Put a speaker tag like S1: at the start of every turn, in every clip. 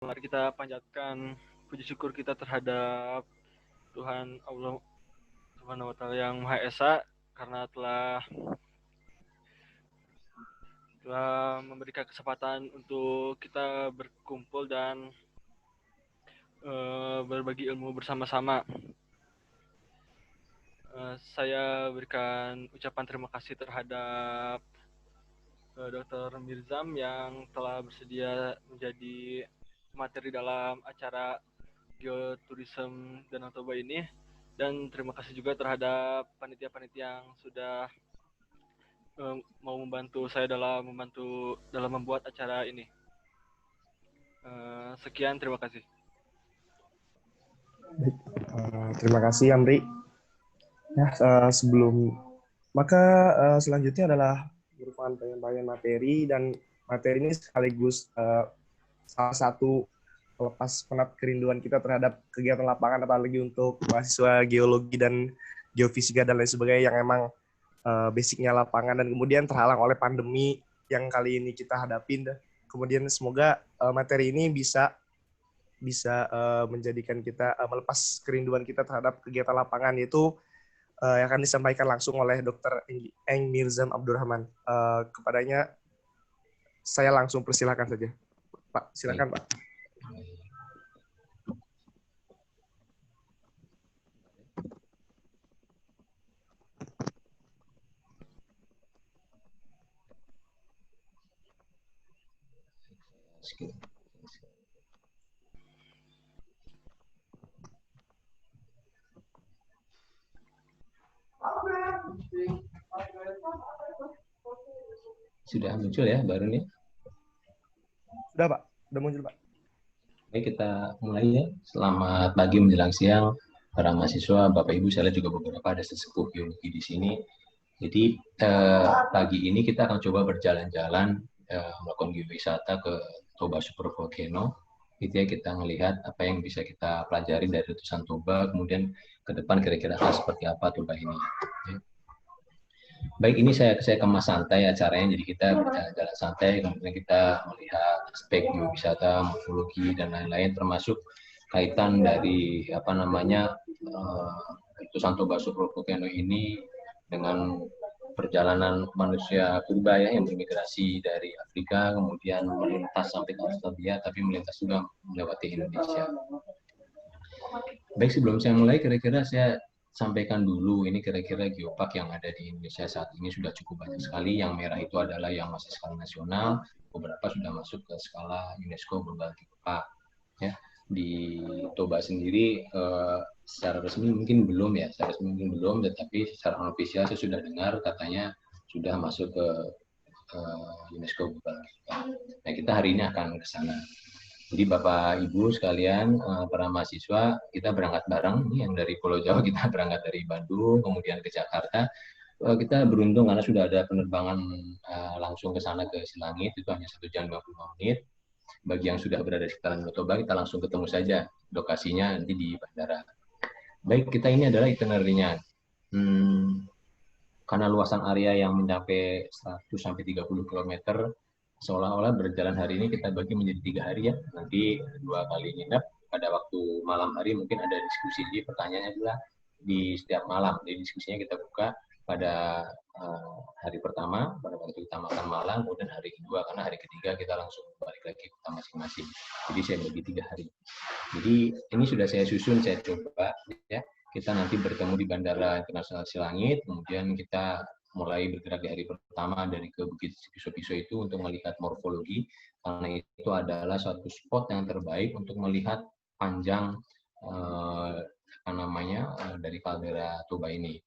S1: Mari kita panjatkan puji syukur kita terhadap Tuhan Allah Subhanahu wa taala yang Maha Esa karena telah memberikan kesempatan untuk kita berkumpul dan berbagi ilmu bersama-sama. Saya berikan ucapan terima kasih terhadap Dr. Mirzam yang telah bersedia menjadi materi dalam acara Geotourism Danau Toba ini, dan terima kasih juga terhadap panitia-panitia yang sudah mau membantu saya dalam membuat acara ini. Sekian, terima kasih.
S2: Terima kasih Amri. Ya, selanjutnya adalah merupakan penyampaian materi, dan materi ini sekaligus salah satu pelepas penat kerinduan kita terhadap kegiatan lapangan, apalagi untuk mahasiswa geologi dan geofisika dan lain sebagainya yang emang basicnya lapangan, dan kemudian terhalang oleh pandemi yang kali ini kita hadapin. Kemudian semoga materi ini bisa menjadikan kita melepas kerinduan kita terhadap kegiatan lapangan, yaitu yang akan disampaikan langsung oleh Dr. Eng Mirzam Abdurrahman. Kepadanya saya langsung persilakan saja. Pak, silakan Pak.
S3: Sudah muncul ya baru nih?
S2: Sudah Pak, sudah muncul Pak.
S3: Baik, kita mulai ya. Selamat pagi menjelang siang para mahasiswa, Bapak Ibu, saya lihat juga beberapa ada sesepuh geologi di sini. Jadi pagi ini kita akan coba berjalan-jalan melakukan geowisata ke Toba Super Volcano. Gitu ya, kita melihat apa yang bisa kita pelajari dari letusan Toba, kemudian ke depan kira-kira seperti apa Toba ini. Ya. Baik, ini saya kemas santai acaranya, jadi kita berjalan santai, kemudian kita melihat aspek geowisata, morfologi dan lain-lain, termasuk kaitan dari letusan Toba Super Volcano ini dengan perjalanan manusia purba ya, yang bermigrasi dari Afrika, kemudian melintas sampai ke Australia, tapi melintas juga melewati Indonesia. Baik, sebelum saya mulai, kira-kira saya sampaikan dulu, ini kira-kira geopark yang ada di Indonesia saat ini sudah cukup banyak sekali. Yang merah itu adalah yang masih skala nasional, beberapa sudah masuk ke skala UNESCO Global Geopark. Ya, di Toba sendiri secara resmi mungkin belum ya, tetapi secara unofficial saya sudah dengar katanya sudah masuk ke UNESCO Global Geopark. Nah, kita hari ini akan ke sana. Jadi Bapak Ibu sekalian, para mahasiswa, kita berangkat bareng, yang dari Pulau Jawa kita berangkat dari Bandung, kemudian ke Jakarta. Kita beruntung karena sudah ada penerbangan langsung ke sana ke Silangit, itu hanya 1 jam 55 menit. Bagi yang sudah berada di sekitaran Toba, kita langsung ketemu saja lokasinya nanti di bandara. Baik, kita ini adalah itinerary-nya. Karena luasan area yang mencapai 100-30 km, seolah-olah berjalan hari ini kita bagi menjadi 3 hari ya. Nanti 2 kali nginep, pada waktu malam hari mungkin ada diskusi. Jadi pertanyaannya adalah di setiap malam. Jadi diskusinya kita buka pada hari pertama, pada waktu kita makan malam, kemudian hari kedua, karena hari ketiga kita langsung balik lagi ke kota masing-masing. Jadi saya bagi 3 hari. Jadi ini sudah saya susun, saya coba ya. Kita nanti bertemu di Bandara Internasional Silangit, kemudian kita mulai bergerak di hari pertama dari ke Bukit Piso-Piso itu untuk melihat morfologi, karena itu adalah suatu spot yang terbaik untuk melihat panjang dari kaldera Toba ini.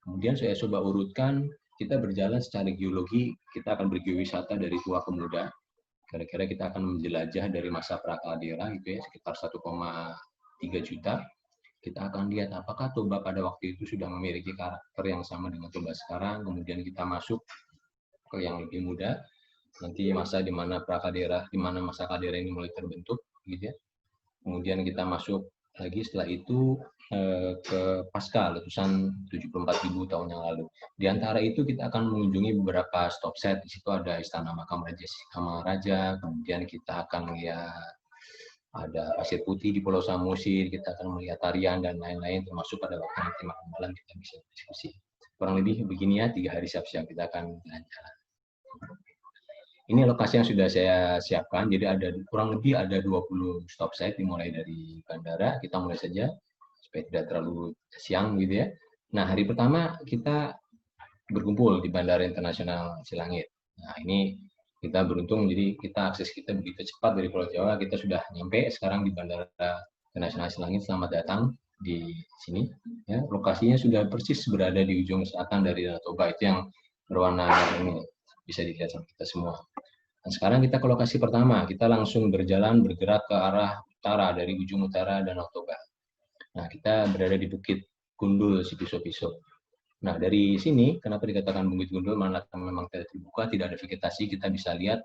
S3: Kemudian saya coba urutkan, kita berjalan secara geologi, kita akan bergeowisata dari tua ke muda. Kira-kira kita akan menjelajah dari masa prakaldera gitu ya, sekitar 1,3 juta. Kita akan lihat apakah Toba pada waktu itu sudah memiliki karakter yang sama dengan Toba sekarang, kemudian kita masuk ke yang lebih muda, nanti masa di mana prakaldera, di mana masa kaldera ini mulai terbentuk, gitu ya. Kemudian kita masuk lagi setelah itu ke pasca letusan 74.000 tahun yang lalu. Di antara itu kita akan mengunjungi beberapa stop set. Di situ ada Istana Makam Raja, kemudian kita akan lihat ada pasir putih di Pulau Samosir, kita akan melihat tarian dan lain-lain, termasuk pada waktu nanti makan malam kita bisa diskusi. Kurang lebih begini ya, 3 hari siap-siap kita akan jalan-jalan. Ini lokasi yang sudah saya siapkan, jadi kurang lebih ada 20 stop site dimulai dari bandara. Kita mulai saja supaya tidak terlalu siang gitu ya. Nah, hari pertama kita berkumpul di Bandara Internasional Silangit. Nah, ini kita beruntung, jadi akses kita begitu cepat dari Pulau Jawa, kita sudah nyampe sekarang di Bandara Internasional Silangit. Selamat datang di sini. Ya, lokasinya sudah persis berada di ujung selatan dari Danau Toba, itu yang berwarna ini bisa dilihat sama kita semua. Nah, sekarang kita ke lokasi pertama, kita langsung bergerak ke arah utara, dari ujung utara Danau Toba. Nah, kita berada di Bukit Gundul Sipiso-Piso. Nah, dari sini, kenapa dikatakan Bukit Gundul, mana memang tidak terbuka, tidak ada vegetasi, kita bisa lihat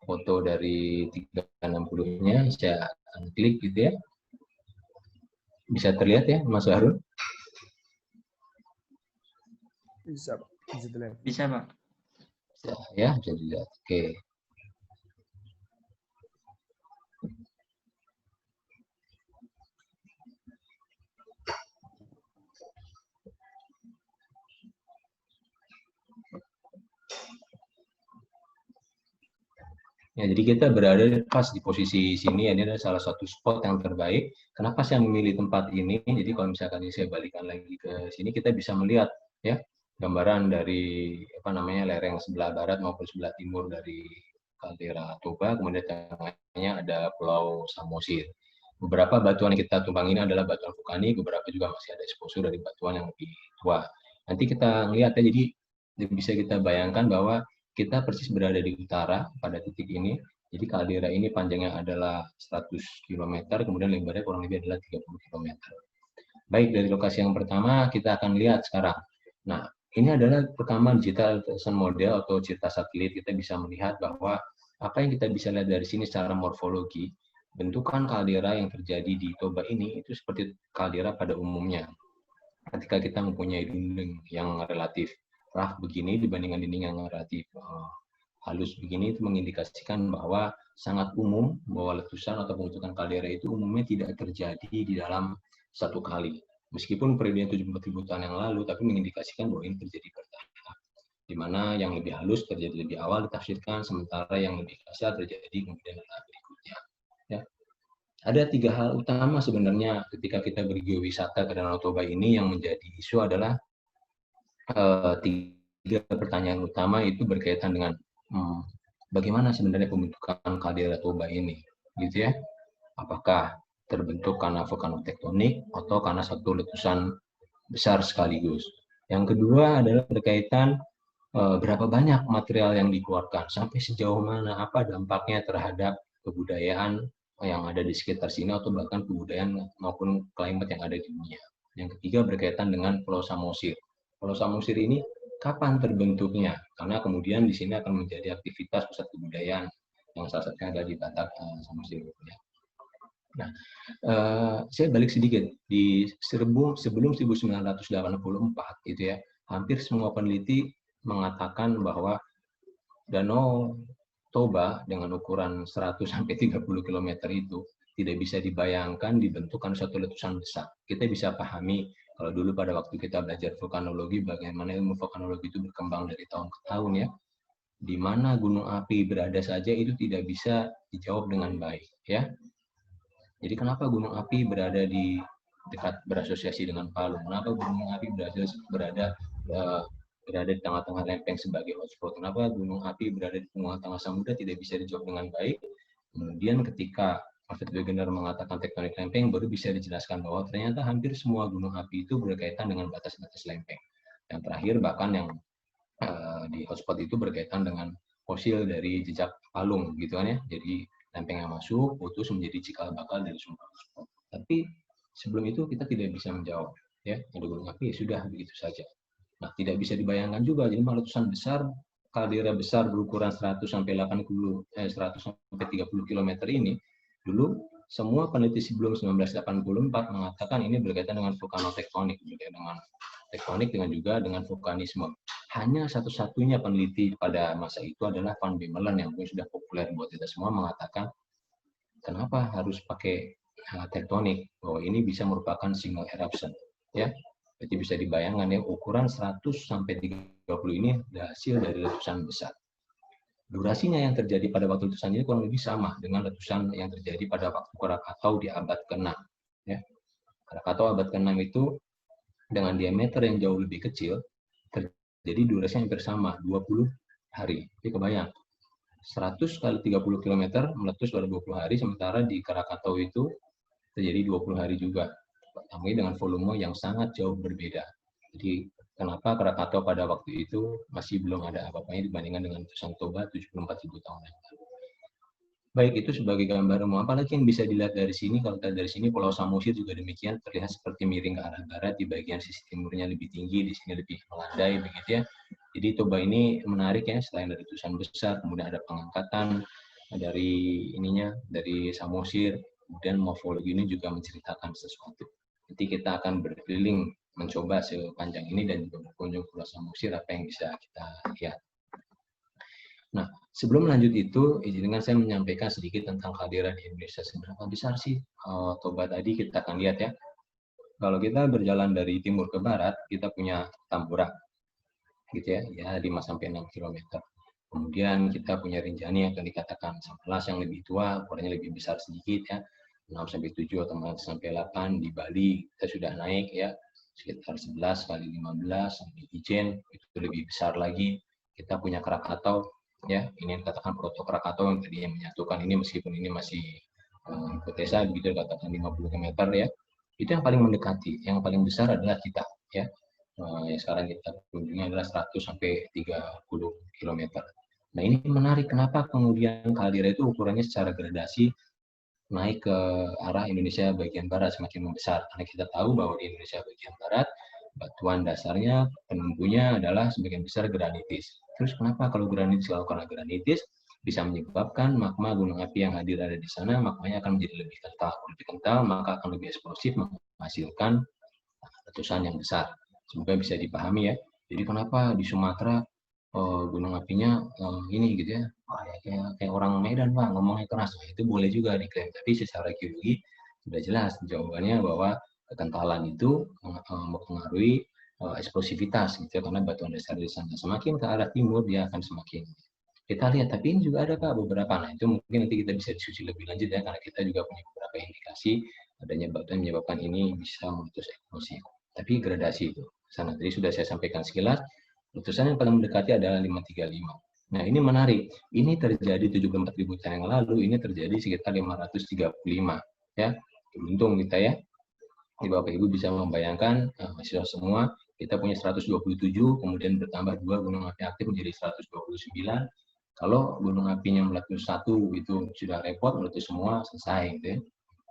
S3: foto dari 360-nya, saya akan klik gitu ya. Bisa terlihat ya, Mas Harun?
S2: Bisa, Pak. Bisa dilihat.
S4: Bisa, Pak.
S3: Ya, bisa dilihat. Oke. Ya, jadi kita berada pas di posisi sini, ini adalah salah satu spot yang terbaik. Kenapa saya memilih tempat ini? Jadi kalau misalkan saya balikan lagi ke sini, kita bisa melihat ya gambaran dari lereng sebelah barat maupun sebelah timur dari kaldera Toba, kemudian tengahnya ada Pulau Samosir. Beberapa batuan yang kita tumbang ini adalah batuan vulkanik, beberapa juga masih ada exposure dari batuan yang lebih tua. Nanti kita lihat ya, jadi bisa kita bayangkan bahwa kita persis berada di utara pada titik ini. Jadi kaldera ini panjangnya adalah 100 km, kemudian lebarnya kurang lebih adalah 30 km. Baik, dari lokasi yang pertama kita akan lihat sekarang. Nah, ini adalah pertama digital elevation model atau cerita satelit. Kita bisa melihat bahwa apa yang kita bisa lihat dari sini secara morfologi, bentukan kaldera yang terjadi di Toba ini itu seperti kaldera pada umumnya. Ketika kita mempunyai dinding yang relatif rough begini dibandingkan dinding yang relatif halus begini, itu mengindikasikan bahwa sangat umum bahwa letusan atau pembentukan kaldera itu umumnya tidak terjadi di dalam satu kali. Meskipun periode 74.000 tahun yang lalu, tapi mengindikasikan bahwa ini terjadi bertahap. Di mana yang lebih halus terjadi lebih awal ditafsirkan, sementara yang lebih kasar terjadi kemudian berikutnya. Ya. Ada 3 hal utama sebenarnya ketika kita bergeowisata ke Danau Toba ini yang menjadi isu adalah 3 pertanyaan utama itu berkaitan dengan bagaimana sebenarnya pembentukan kaldera Toba ini, gitu ya? Apakah terbentuk karena vulkanotektonik atau karena satu letusan besar sekaligus? Yang kedua adalah berkaitan berapa banyak material yang dikeluarkan, sampai sejauh mana, apa dampaknya terhadap kebudayaan yang ada di sekitar sini atau bahkan kebudayaan maupun climate yang ada di dunia. Yang ketiga berkaitan dengan Pulau Samosir. Pulau Samosir ini kapan terbentuknya? Karena kemudian di sini akan menjadi aktivitas pusat kebudayaan yang salah satunya ada di Batak Samosir. Nah, saya balik sedikit di sebelum 1984 itu ya, hampir semua peneliti mengatakan bahwa Danau Toba dengan ukuran 100 sampai 30 km itu tidak bisa dibayangkan dibentukkan suatu letusan besar. Kita bisa pahami kalau dulu pada waktu kita belajar vulkanologi, bagaimana ilmu vulkanologi itu berkembang dari tahun ke tahun ya, di mana gunung api berada saja itu tidak bisa dijawab dengan baik ya. Jadi kenapa gunung api berada di dekat berasosiasi dengan Palu? Kenapa gunung api berada di tengah-tengah lempeng sebagai hotspot? Kenapa gunung api berada di tengah-tengah samudra tidak bisa dijawab dengan baik? Kemudian ketika Alfred Wegener mengatakan tektonik lempeng, baru bisa dijelaskan bahwa ternyata hampir semua gunung api itu berkaitan dengan batas-batas lempeng. Yang terakhir bahkan yang di hotspot itu berkaitan dengan fosil dari jejak palung, gitu kan ya. Jadi lempeng yang masuk, putus menjadi cikal bakal dari sumber hotspot. Tapi sebelum itu kita tidak bisa menjawab, ya. Ada gunung api, ya sudah begitu saja. Nah, tidak bisa dibayangkan juga, jadi letusan besar, kaldera besar berukuran 100 sampai 30 km ini, dulu semua peneliti sebelum 1984 mengatakan ini berkaitan dengan vulkanotektonik, dengan tektonik juga dengan vulkanisme. Hanya satu-satunya peneliti pada masa itu adalah Van Bemmelen yang sudah populer buat kita semua mengatakan Kenapa harus pakai tektonik? Bahwa ini bisa merupakan signal eruption, ya. Jadi bisa dibayangkan ya, ukuran 100 sampai 30 ini hasil dari letusan besar. Durasinya yang terjadi pada waktu letusan ini kurang lebih sama dengan letusan yang terjadi pada waktu Krakatau di abad ke-6. Ya. Krakatau abad ke-6 itu dengan diameter yang jauh lebih kecil, terjadi durasinya hampir sama, 20 hari. Jadi kebayang, 100 kali 30 km meletus pada 20 hari, sementara di Krakatau itu terjadi 20 hari juga. Tapi dengan volume yang sangat jauh berbeda. Jadi kenapa Krakatau pada waktu itu masih belum ada apa-apanya dibandingkan dengan letusan Toba 74.000 tahun yang lalu. Baik, itu sebagai gambaran umum. Apalagi yang bisa dilihat dari sini, kalau kita dari sini Pulau Samosir juga demikian, terlihat seperti miring ke arah barat, di bagian sisi timurnya lebih tinggi, di sini lebih melandai, begitu ya. Jadi Toba ini menarik ya, selain dari letusan besar, kemudian ada pengangkatan dari ininya, dari Samosir, kemudian morfologi ini juga menceritakan sesuatu. Nanti kita akan berkeliling mencoba sepanjang ini dan juga berkunjung Pulau Samosir, apa yang bisa kita lihat. Nah, sebelum lanjut itu, izinkan saya menyampaikan sedikit tentang kehadiran di Indonesia. Seberapa besar sih Toba tadi, kita akan lihat ya. Kalau kita berjalan dari timur ke barat, kita punya Tambora, gitu ya, 5-6 km. Kemudian kita punya Rinjani yang dikatakan Sampelas yang lebih tua, ukurannya lebih besar sedikit ya, 6-7 atau 6-8. Di Bali kita sudah naik ya, sekitar 11 kali 15. Di Ijen itu lebih besar lagi. Kita punya Krakatau ya, ini dikatakan Proto Krakatau yang tadinya menyatukan ini, meskipun ini masih hipotesa begitu, dikatakan 50 km ya. Itu yang paling mendekati. Yang paling besar adalah kita ya. Yang sekarang kita kunjungi adalah 100 sampai 30 km. Nah, ini menarik, kenapa kemudian kaldera itu ukurannya secara gradasi naik ke arah Indonesia bagian barat semakin membesar. Karena kita tahu bahwa di Indonesia bagian barat batuan dasarnya penumpunya adalah sebagian besar granitis. Terus kenapa kalau granitis? Kalau karena granitis bisa menyebabkan magma gunung api yang hadir ada di sana, magmanya akan menjadi lebih kental. Lebih kental maka akan lebih eksplosif, menghasilkan letusan yang besar. Semoga bisa dipahami ya. Jadi kenapa di Sumatera gunung apinya ini gitu ya, kayak orang Medan Pak, ngomongnya keras. Nah, itu boleh juga diklaim, tapi secara geologi sudah jelas jawabannya bahwa kekentalan itu mempengaruhi eksplosivitas gitu ya, karena batuan dasar di sana semakin ke arah timur dia akan semakin. Kita lihat, tapi ini juga ada Pak beberapa. Nah, itu mungkin nanti kita bisa diskusi lebih lanjut ya, karena kita juga punya beberapa indikasi adanya batuan menyebabkan ini bisa meletus eksplosif. Tapi gradasi itu sana tadi sudah saya sampaikan sekilas. Letusan yang paling mendekati adalah 535. Nah, ini menarik. Ini terjadi 74.000 tahun yang lalu, ini terjadi sekitar 535 ya. Beruntung kita ya. Jadi Bapak Ibu bisa membayangkan mahasiswa semua, kita punya 127, kemudian bertambah 2 gunung api aktif menjadi 129. Kalau gunung apinya meletus satu itu sudah repot, meletus semua selesai gitu ya.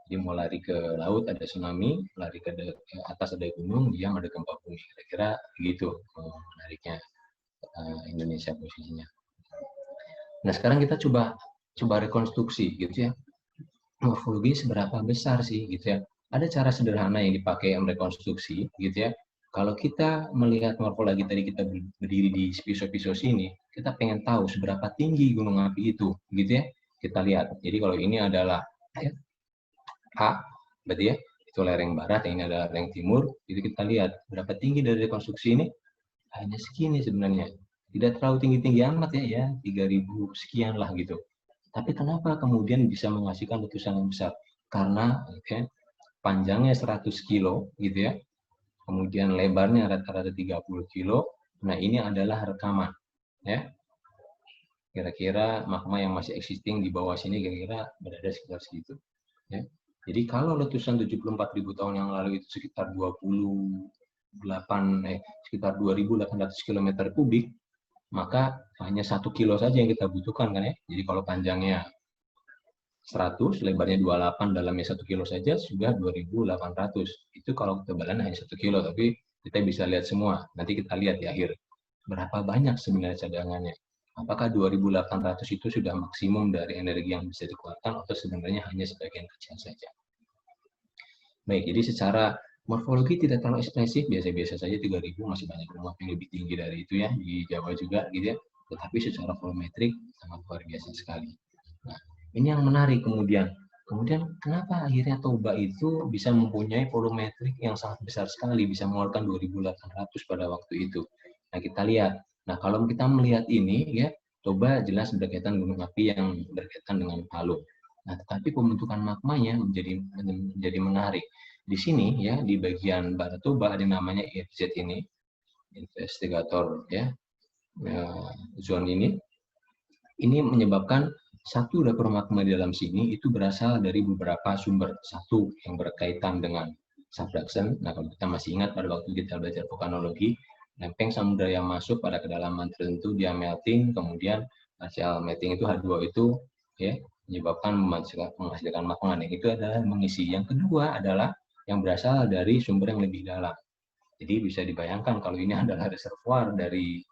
S3: Jadi mau lari ke laut ada tsunami, lari ke atas ada gunung, diam ada gempa bumi. Kira-kira begitu menariknya Indonesia posisinya. Nah, sekarang kita coba rekonstruksi gitu ya. Morfologi seberapa besar sih gitu ya. Ada cara sederhana yang dipakai rekonstruksi gitu ya. Kalau kita melihat morfologi tadi, kita berdiri di pisau-pisau sini, kita pengen tahu seberapa tinggi gunung api itu gitu ya. Kita lihat. Jadi kalau ini adalah ya, A, berarti ya, itu lereng barat, yang ini adalah lereng timur. Jadi kita lihat berapa tinggi dari rekonstruksi ini, hanya segini sebenarnya. Tidak terlalu tinggi-tinggi amat ya, 3.000 sekian lah gitu. Tapi kenapa kemudian bisa menghasilkan letusan yang besar? Karena panjangnya 100 kilo gitu ya, kemudian lebarnya rata-rata 30 kilo. Nah, ini adalah rekaman ya. Kira-kira magma yang masih existing di bawah sini kira-kira berada sekitar segitu ya. Jadi kalau letusan 74.000 tahun yang lalu itu sekitar 2.800 km kubik, maka hanya 1 kilo saja yang kita butuhkan kan ya. Jadi kalau panjangnya 100, lebarnya 28, dalamnya 1 kilo saja sudah 2.800. Itu kalau ketebalan hanya 1 kilo, tapi kita bisa lihat semua. Nanti kita lihat di akhir berapa banyak sebenarnya cadangannya. Apakah 2.800 itu sudah maksimum dari energi yang bisa dikeluarkan atau sebenarnya hanya sebagian kecil saja? Baik, jadi secara morfologi tidak terlalu ekspresif, biasa-biasa saja. 3.000 masih banyak rumah yang lebih tinggi dari itu ya, di Jawa juga gitu ya. Tetapi secara volumetrik sangat luar biasa sekali. Nah, ini yang menarik kemudian. Kemudian kenapa akhirnya Toba itu bisa mempunyai volumetrik yang sangat besar sekali, bisa mengeluarkan 2.800 pada waktu itu. Nah, kita lihat. Nah, kalau kita melihat ini, ya, Toba jelas berkaitan gunung api yang berkaitan dengan Palu. Nah, tetapi pembentukan magmanya menjadi menarik. Di sini, ya, di bagian barat Toba ada yang namanya IFZ ini, investigator, ya, zone ini menyebabkan satu dapur magma di dalam sini itu berasal dari beberapa sumber. Satu yang berkaitan dengan subduction. Nah, kalau kita masih ingat pada waktu kita belajar vulkanologi, lempeng samudera yang masuk pada kedalaman tertentu dia melting, kemudian hasil melting itu H2 itu, ya, menyebabkan menghasilkan magma. Yang itu adalah mengisi. Yang kedua adalah yang berasal dari sumber yang lebih dalam. Jadi bisa dibayangkan kalau ini adalah reservoir dari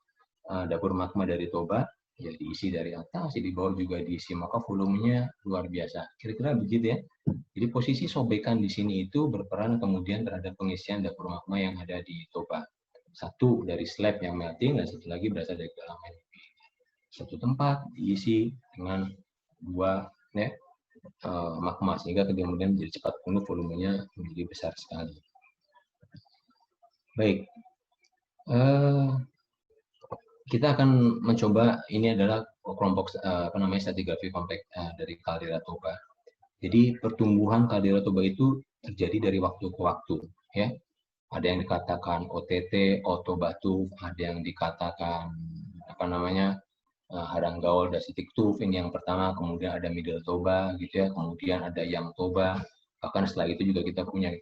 S3: dapur magma dari Toba, ya diisi dari atas, di bawah juga diisi, maka volumenya luar biasa. Kira-kira begitu ya. Jadi posisi sobekan di sini itu berperan kemudian terhadap pengisian dapur magma yang ada di Toba. Satu dari slab yang melting, dan satu lagi berasal dari kedalaman. Satu tempat diisi dengan dua, ya, magma, sehingga kemudian menjadi cepat penuh, volumenya menjadi besar sekali. Baik. Kita akan mencoba, ini adalah kelompok stratigrafi kompleks dari kaldera Toba. Jadi pertumbuhan kaldera Toba itu terjadi dari waktu ke waktu, ya. Ada yang dikatakan OTT, Oto Batu, ada yang dikatakan Harang Gaul Dacitic Tuff, ini yang pertama, kemudian ada Middle Toba gitu ya, kemudian ada Yang Toba. Bahkan setelah itu juga kita punya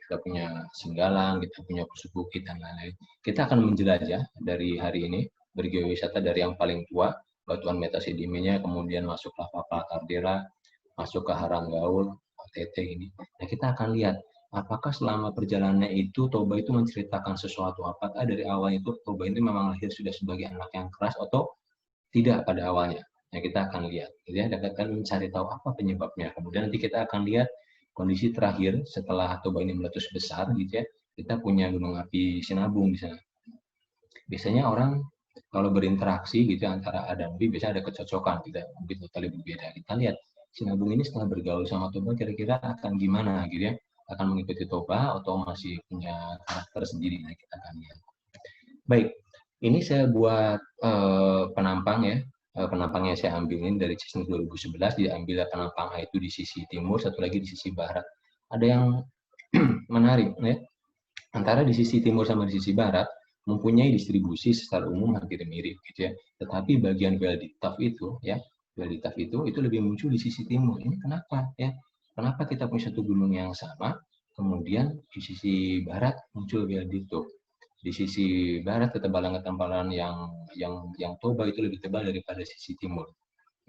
S3: Singgalang, kita punya Pusuk Bukit dan lain-lain. Kita akan menjelajah dari hari ini bergeowisata dari yang paling tua, batuan metasedimennya, kemudian masuk lava kaldera, masuk ke Harang Gaul, OTT ini. Nah, kita akan lihat apakah selama perjalanannya itu Toba itu menceritakan sesuatu, apakah dari awal itu Toba itu memang lahir sudah sebagai anak yang keras atau tidak pada awalnya. Nah, kita akan lihat, ya, dan akan mencari tahu apa penyebabnya. Kemudian nanti kita akan lihat kondisi terakhir setelah Toba ini meletus besar, gitu ya. Kita punya gunung api Sinabung di sana. Biasanya orang kalau berinteraksi gitu antara A dan B, biasanya ada kecocokan, tidak mungkin total berbeda. Kita lihat Sinabung ini setelah bergaul sama Toba kira-kira akan gimana gitu ya, akan mengikuti Toba atau masih punya karakter sendiri. Nah, kita akan lihat. Baik, ini saya buat penampang ya. Penampangnya saya ambilin dari season 2011, diambil penampang A itu di sisi timur, satu lagi di sisi barat. Ada yang menarik ya, antara di sisi timur sama di sisi barat mempunyai distribusi secara umum hampir mirip gitu ya. Tetapi bagian wealthy tuff itu ya, wealthy tuff itu lebih muncul di sisi timur. Ini kenapa ya? Kenapa kita punya satu gunung yang sama, kemudian di sisi barat muncul wealthy tuff. Di sisi barat ketebalan yang Toba itu lebih tebal daripada sisi timur.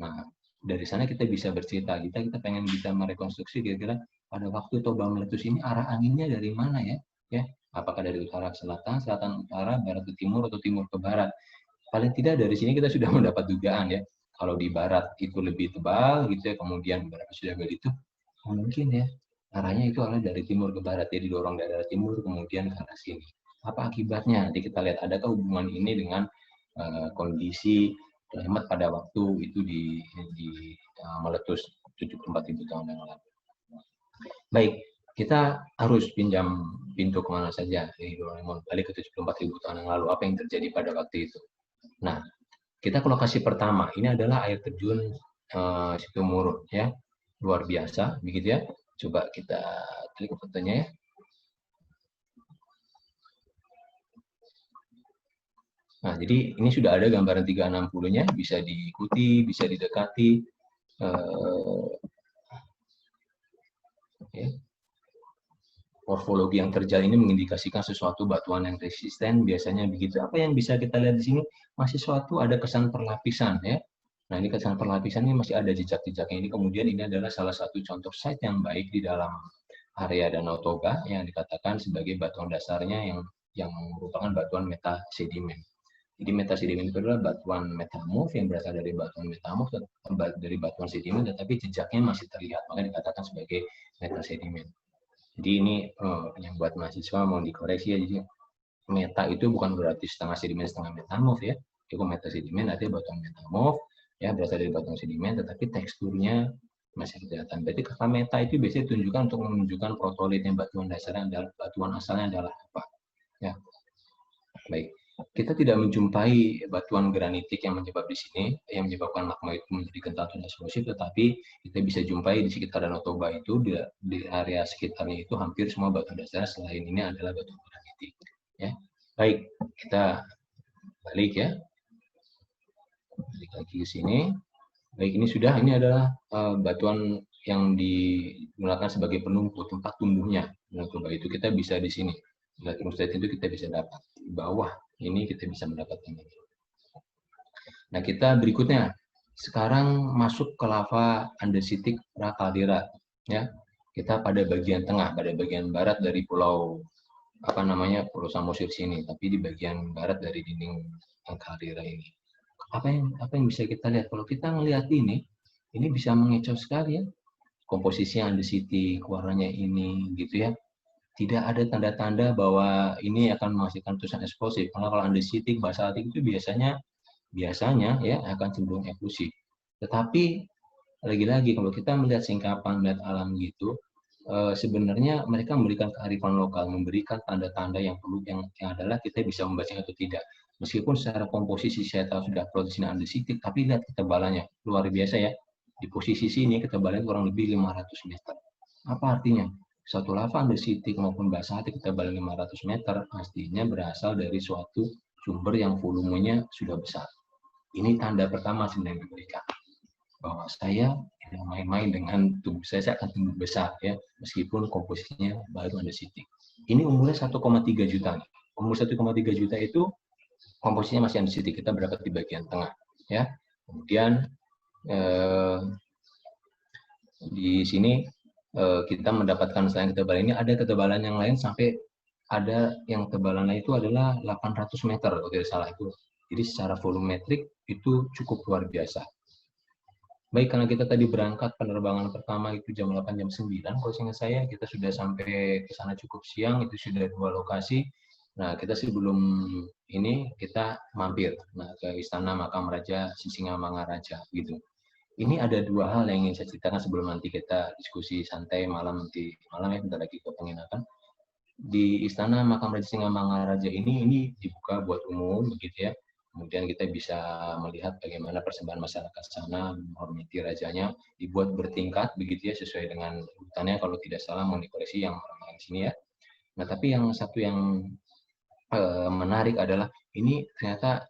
S3: Nah, dari sana kita bisa bercerita, kita pengen bisa merekonstruksi kira-kira pada waktu Toba meletus ini arah anginnya dari mana ya? Ya, apakah dari utara ke selatan, selatan utara, barat ke timur, atau timur ke barat? Paling tidak dari sini kita sudah mendapat dugaan ya. Kalau di barat itu lebih tebal gitu ya, kemudian beberapa sudah begitu, mungkin ya arahnya itu adalah dari timur ke barat, jadi didorong dari arah timur kemudian ke arah sini. Apa akibatnya? Nanti kita lihat adakah hubungan ini dengan kondisi Hemat pada waktu itu meletus 74.000 tahun yang lalu. Baik, kita harus pinjam pintu kemana saja di Doraemon, balik ke 74.000 tahun yang lalu. Apa yang terjadi pada waktu itu? Nah, kita ke lokasi pertama. Ini adalah air terjun Situmurun, ya, luar biasa, begitu ya. Coba kita klik fotonya ya. Nah, jadi ini sudah ada gambaran 360-nya, bisa diikuti, bisa didekati. Morfologi yang terjal ini mengindikasikan sesuatu batuan yang resisten, biasanya begitu. Apa yang bisa kita lihat di sini? Masih suatu ada kesan perlapisan ya. Nah, ini kesan perlapisan ini masih ada jejak-jejaknya. Ini kemudian ini adalah salah satu contoh site yang baik di dalam area Danau Toba yang dikatakan sebagai batuan dasarnya yang merupakan batuan metasedimen. Jadi metasedimen itu adalah batuan metamorf yang berasal dari batuan metamorf dari batuan sedimen, tetapi jejaknya masih terlihat, maka dikatakan sebagai metasedimen. Jadi ini yang buat mahasiswa mau dikoreksi ya, jadi meta itu bukan berarti setengah sedimen setengah metamorf ya. Itu metasedimen artinya batuan metamorf ya, berasal dari batuan sedimen, tetapi teksturnya masih kelihatan. Berarti kata meta itu biasanya ditunjukkan untuk menunjukkan protolitnya batuan dasarnya adalah batuan asalnya adalah apa. Ya, baik. Kita tidak menjumpai batuan granitik yang menyebab di sini, yang menyebabkan magma itu menjadi kental dan eksplosif, tetapi kita bisa jumpai di sekitar Danau Toba itu, di area sekitarnya itu hampir semua batu dasar selain ini adalah batu granitik. Ya, baik, kita balik ya, balik lagi ke sini. Baik, ini adalah batuan yang digunakan sebagai penumpu tempat tumbuhnya Danau Toba itu. Kita bisa di sini, itu kita bisa dapat di bawah. Ini kita bisa mendapatkan ini. Nah, kita berikutnya sekarang masuk ke lava andesitik prakaldera, ya. Kita pada bagian tengah, pada bagian barat dari pulau Pulau Samosir sini, tapi di bagian barat dari dinding kaldera ini. Apa yang bisa kita lihat? Kalau kita melihat ini bisa mengecoh sekali ya. Komposisi andesitik, warnanya ini gitu ya. Tidak ada tanda-tanda bahwa ini akan menghasilkan letusan eksplosif. Karena kalau andesitik, basaltik itu biasanya ya akan cenderung eksklusif. Tetapi lagi-lagi kalau kita melihat singkapan, melihat alam gitu, sebenarnya mereka memberikan kearifan lokal, memberikan tanda-tanda yang perlu yang adalah kita bisa membaca atau tidak. Meskipun secara komposisi saya tahu sudah protein andesitik, tapi lihat ketebalannya luar biasa ya. Di posisi sini ketebalannya kurang lebih 500 meter. Apa artinya? Suatu lava andesitik maupun basaltik ketebalan 500 meter pastinya berasal dari suatu sumber yang volumenya sudah besar. Ini tanda pertama sebenarnya diberikan bahwa saya tidak main-main dengan tubuh saya akan tumbuh besar ya, meskipun komposisinya baru andesitik. Ini umurnya 1,3 juta. Umur 1,3 juta itu komposisinya masih andesitik, kita berdapat di bagian tengah ya. Kemudian di sini kita mendapatkan selain ketebalan ini ada ketebalan yang lain sampai ada yang tebalannya itu adalah 800 meter kalau tidak salah itu. Jadi secara volumetrik itu cukup luar biasa. Baik, karena kita tadi berangkat penerbangan pertama itu jam 8, jam 9, kalau ingat saya, kita sudah sampai ke sana cukup siang, itu sudah 2 lokasi. Nah, kita sebelum ini, kita mampir ke Istana Makam Raja Sisingamangaraja, gitu. Ini ada 2 hal yang ingin saya ceritakan sebelum nanti kita diskusi santai malam ya, bentar lagi ke penginapan. Di Istana Makam Raja Sisingamangaraja ini dibuka buat umum, begitu ya. Kemudian kita bisa melihat bagaimana persembahan masyarakat sana menghormati rajanya, dibuat bertingkat begitu ya sesuai dengan urutannya, kalau tidak salah mengenai koleksi yang orang di sini ya. Nah, tapi yang satu yang menarik adalah ini ternyata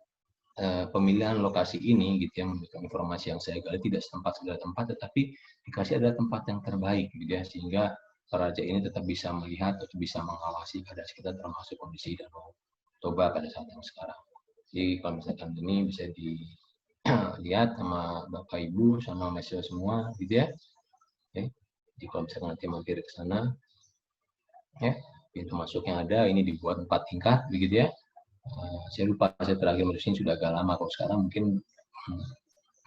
S3: pemilihan lokasi ini gitu ya, memberikan informasi yang saya gali tidak setempat segala tempat, tetapi dikasih adalah tempat yang terbaik gitu ya, sehingga raja ini tetap bisa melihat atau bisa mengawasi keadaan sekitar termasuk kondisi Danau Toba pada saat yang sekarang. Jadi kalau misalkan ini bisa dilihat sama Bapak Ibu sama mahasiswa semua gitu ya. Oke. Jadi kalau misalkan nanti mampir ke sana ya, pintu masuk yang ada ini dibuat 4 tingkat begitu ya. Saya lupa, saya terakhir menulisnya sudah agak lama, kalau sekarang mungkin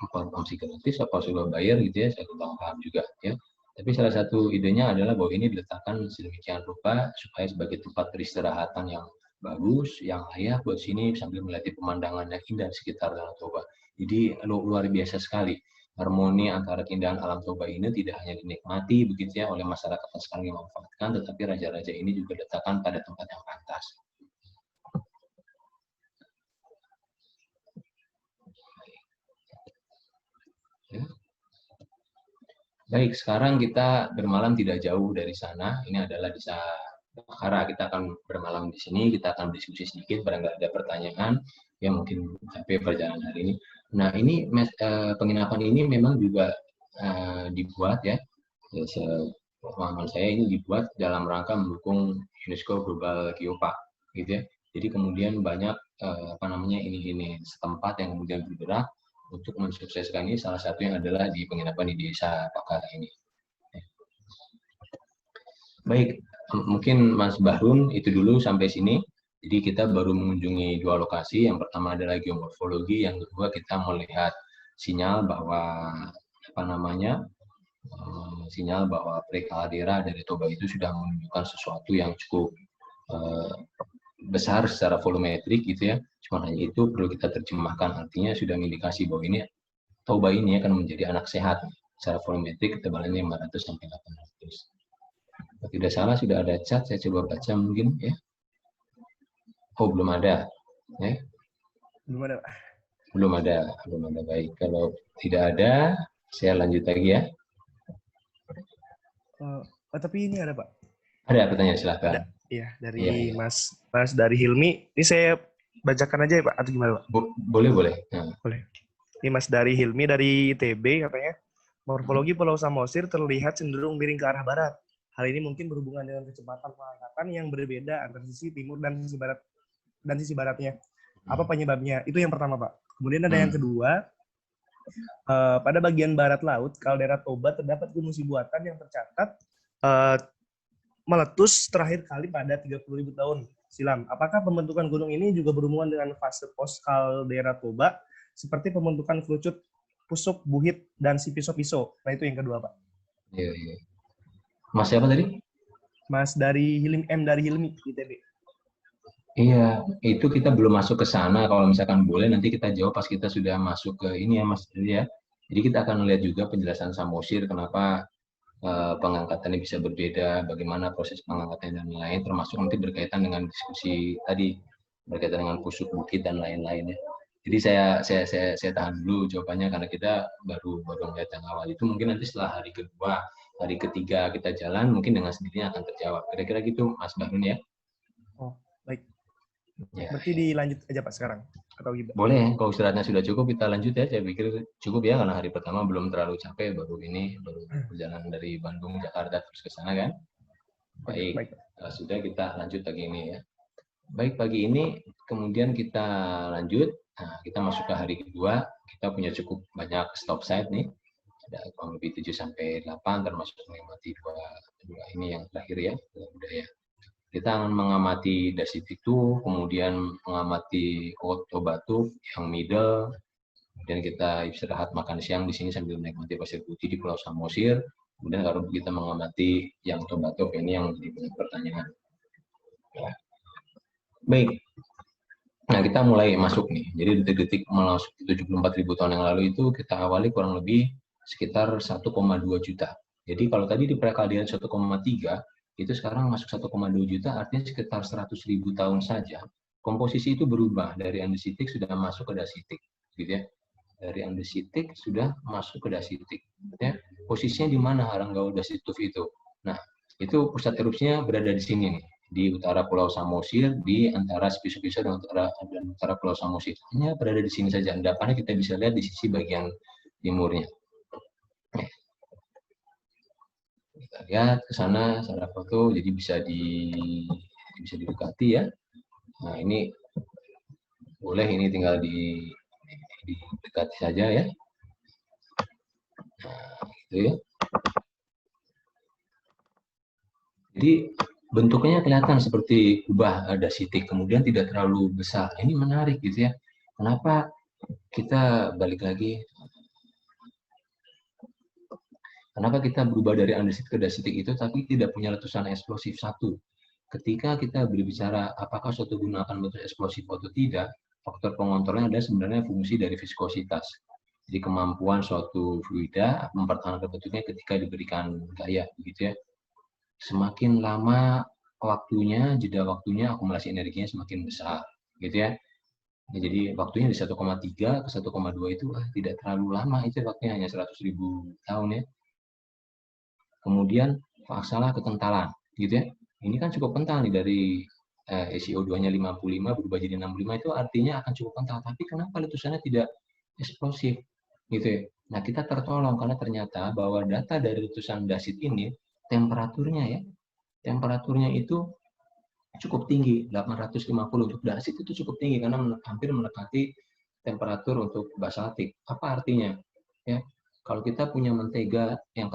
S3: informasi gratis apa sudah bayar gitu ya, saya kurang paham juga ya. Tapi salah satu idenya adalah bahwa ini diletakkan sedemikian rupa supaya sebagai tempat peristirahatan yang bagus, yang layak buat sini sambil melihat pemandangan yang indah di sekitar Danau Toba. Jadi luar biasa sekali. Harmoni antara keindahan alam Toba ini tidak hanya dinikmati begitu ya oleh masyarakat yang sekarang yang memanfaatkan, tetapi raja-raja ini juga diletakkan pada tempat yang pantas. Baik, sekarang kita bermalam tidak jauh dari sana. Ini adalah Desa Bakara. Kita akan bermalam di sini. Kita akan diskusi sedikit, barangkali ada pertanyaan yang mungkin sampai perjalanan hari ini. Nah, ini penginapan ini memang juga dibuat ya. Pemahaman saya ini dibuat dalam rangka mendukung UNESCO Global Geopark, gitu ya. Jadi kemudian banyak ini setempat yang kemudian bergerak untuk mensukseskan ini, salah satunya adalah di penginapan di Desa Bakara ini. Baik, mungkin Mas Bahrun itu dulu sampai sini. Jadi kita baru mengunjungi 2 lokasi. Yang pertama adalah geomorfologi, yang kedua kita melihat sinyal bahwa sinyal bahwa prekaldera dari Toba itu sudah menunjukkan sesuatu yang cukup besar secara volumetrik gitu ya. Cuma hanya itu perlu kita terjemahkan, artinya sudah mengindikasi bahwa ini Toba ini akan menjadi anak sehat secara volumetrik ketebalannya 500 sampai 800. Kalau tidak salah sudah ada cat, saya coba baca mungkin ya. Oh, belum ada. Ya.
S2: Belum ada, Pak.
S3: Belum ada. Baik. Kalau tidak ada, saya lanjut lagi ya.
S2: Tapi ini ada, Pak.
S3: Ada pertanyaan, silahkan.
S2: Ada. Iya, dari Mas dari Hilmi. Ini saya bacakan aja ya, Pak, atau gimana, Pak?
S3: Boleh. Nah.
S2: Boleh. Ini Mas dari Hilmi dari ITB katanya, morfologi Pulau Samosir terlihat cenderung miring ke arah barat. Hal ini mungkin berhubungan dengan kecepatan pengangkatan yang berbeda antara sisi timur dan sisi barat baratnya. Apa penyebabnya? Itu yang pertama, Pak. Kemudian ada yang kedua, pada bagian barat laut, kaldera Toba terdapat gunung buatan yang tercatat meletus terakhir kali pada 30.000 tahun silam. Apakah pembentukan gunung ini juga berhubungan dengan fase post kaldera Toba, seperti pembentukan kerucut, pusuk, buhit, dan si piso-piso? Nah, itu yang kedua, Pak.
S3: Iya. Mas siapa tadi?
S2: Mas dari Hilmi, ITB.
S3: Iya, itu kita belum masuk ke sana. Kalau misalkan boleh, nanti kita jawab pas kita sudah masuk ke ini ya, Mas. Ya. Jadi kita akan lihat juga penjelasan Samosir, kenapa pengangkatannya bisa berbeda, bagaimana proses pengangkatannya dan lain-lain, termasuk nanti berkaitan dengan diskusi tadi, berkaitan dengan pusuk, bukit, dan lain-lain ya. Jadi saya tahan dulu jawabannya karena kita baru melihat yang awal itu. Mungkin nanti setelah hari kedua, hari ketiga kita jalan, mungkin dengan sendirinya akan terjawab. Kira-kira gitu, Mas Bahrun ya.
S2: Oh, baik.
S3: Ya.
S2: Berarti dilanjut aja, Pak, sekarang? Atau gimana?
S3: Boleh, kalau istirahatnya sudah cukup, kita lanjut ya. Saya pikir cukup ya, karena hari pertama belum terlalu capek, baru perjalanan dari Bandung, Jakarta, terus ke sana kan. Baik. Sudah, kita lanjut pagi ini ya. Baik, pagi ini kemudian kita lanjut. Nah, kita masuk ke hari kedua, kita punya cukup banyak stop site nih. Ada kurang lebih 7-8, termasuk mengamati dua ini yang terakhir ya, budaya. Kita akan mengamati Dasitu, kemudian mengamati Koto Batu yang middle, kemudian kita istirahat makan siang di sini sambil menikmati pasir putih di Pulau Samosir. Kemudian kalau kita mengamati yang Tobato ini yang menjadi pertanyaan. Ya. Baik. Nah, kita mulai masuk nih. Jadi detik-detik masuk 74.000 tahun yang lalu itu kita awali kurang lebih sekitar 1,2 juta. Jadi kalau tadi di perkalian 1,3, itu sekarang masuk 1,2 juta, artinya sekitar 100.000 tahun saja. Komposisi itu berubah dari andesitik sudah masuk ke dasitik, gitu ya. Dari andesitik sudah masuk ke dasitik. Ya. Posisinya di mana Haranggau Dasituf itu? Nah, itu pusat erupsinya berada di sini nih, di utara Pulau Samosir, di antara Piso-Piso dan antara Pulau Samosir. Hanya berada di sini saja. Endapannya kita bisa lihat di sisi bagian timurnya. Kita lihat ke sana secara foto, jadi bisa didekati ya. Nah, ini boleh, ini tinggal didekati saja ya. Nah, gitu ya. Jadi bentuknya kelihatan seperti kubah dasitik, kemudian tidak terlalu besar. Ini menarik gitu ya. Kenapa kita balik lagi? Kenapa kita berubah dari andesit ke dasitik itu, tapi tidak punya letusan eksplosif satu? Ketika kita berbicara apakah suatu gunung akan meletus eksplosif atau tidak, faktor pengontrolnya adalah sebenarnya fungsi dari viskositas. Jadi kemampuan suatu fluida mempertahankan bentuknya ketika diberikan gaya, begitu ya. Semakin lama waktunya, jeda waktunya, akumulasi energinya semakin besar, gitu ya. Jadi waktunya di 1,3 ke 1,2 itu tidak terlalu lama, itu waktunya hanya 100.000 tahun ya. Kemudian masalah kekentalan, gitu ya. Ini kan cukup kental nih, dari SiO2-nya 55 berubah jadi 65, itu artinya akan cukup kental. Tapi kenapa letusannya tidak eksplosif, gitu ya. Nah, kita tertolong karena ternyata bahwa data dari letusan dasit ini temperaturnya itu cukup tinggi, 850 untuk dasit itu cukup tinggi karena hampir mendekati temperatur untuk basaltik. Apa artinya? Ya, kalau kita punya mentega yang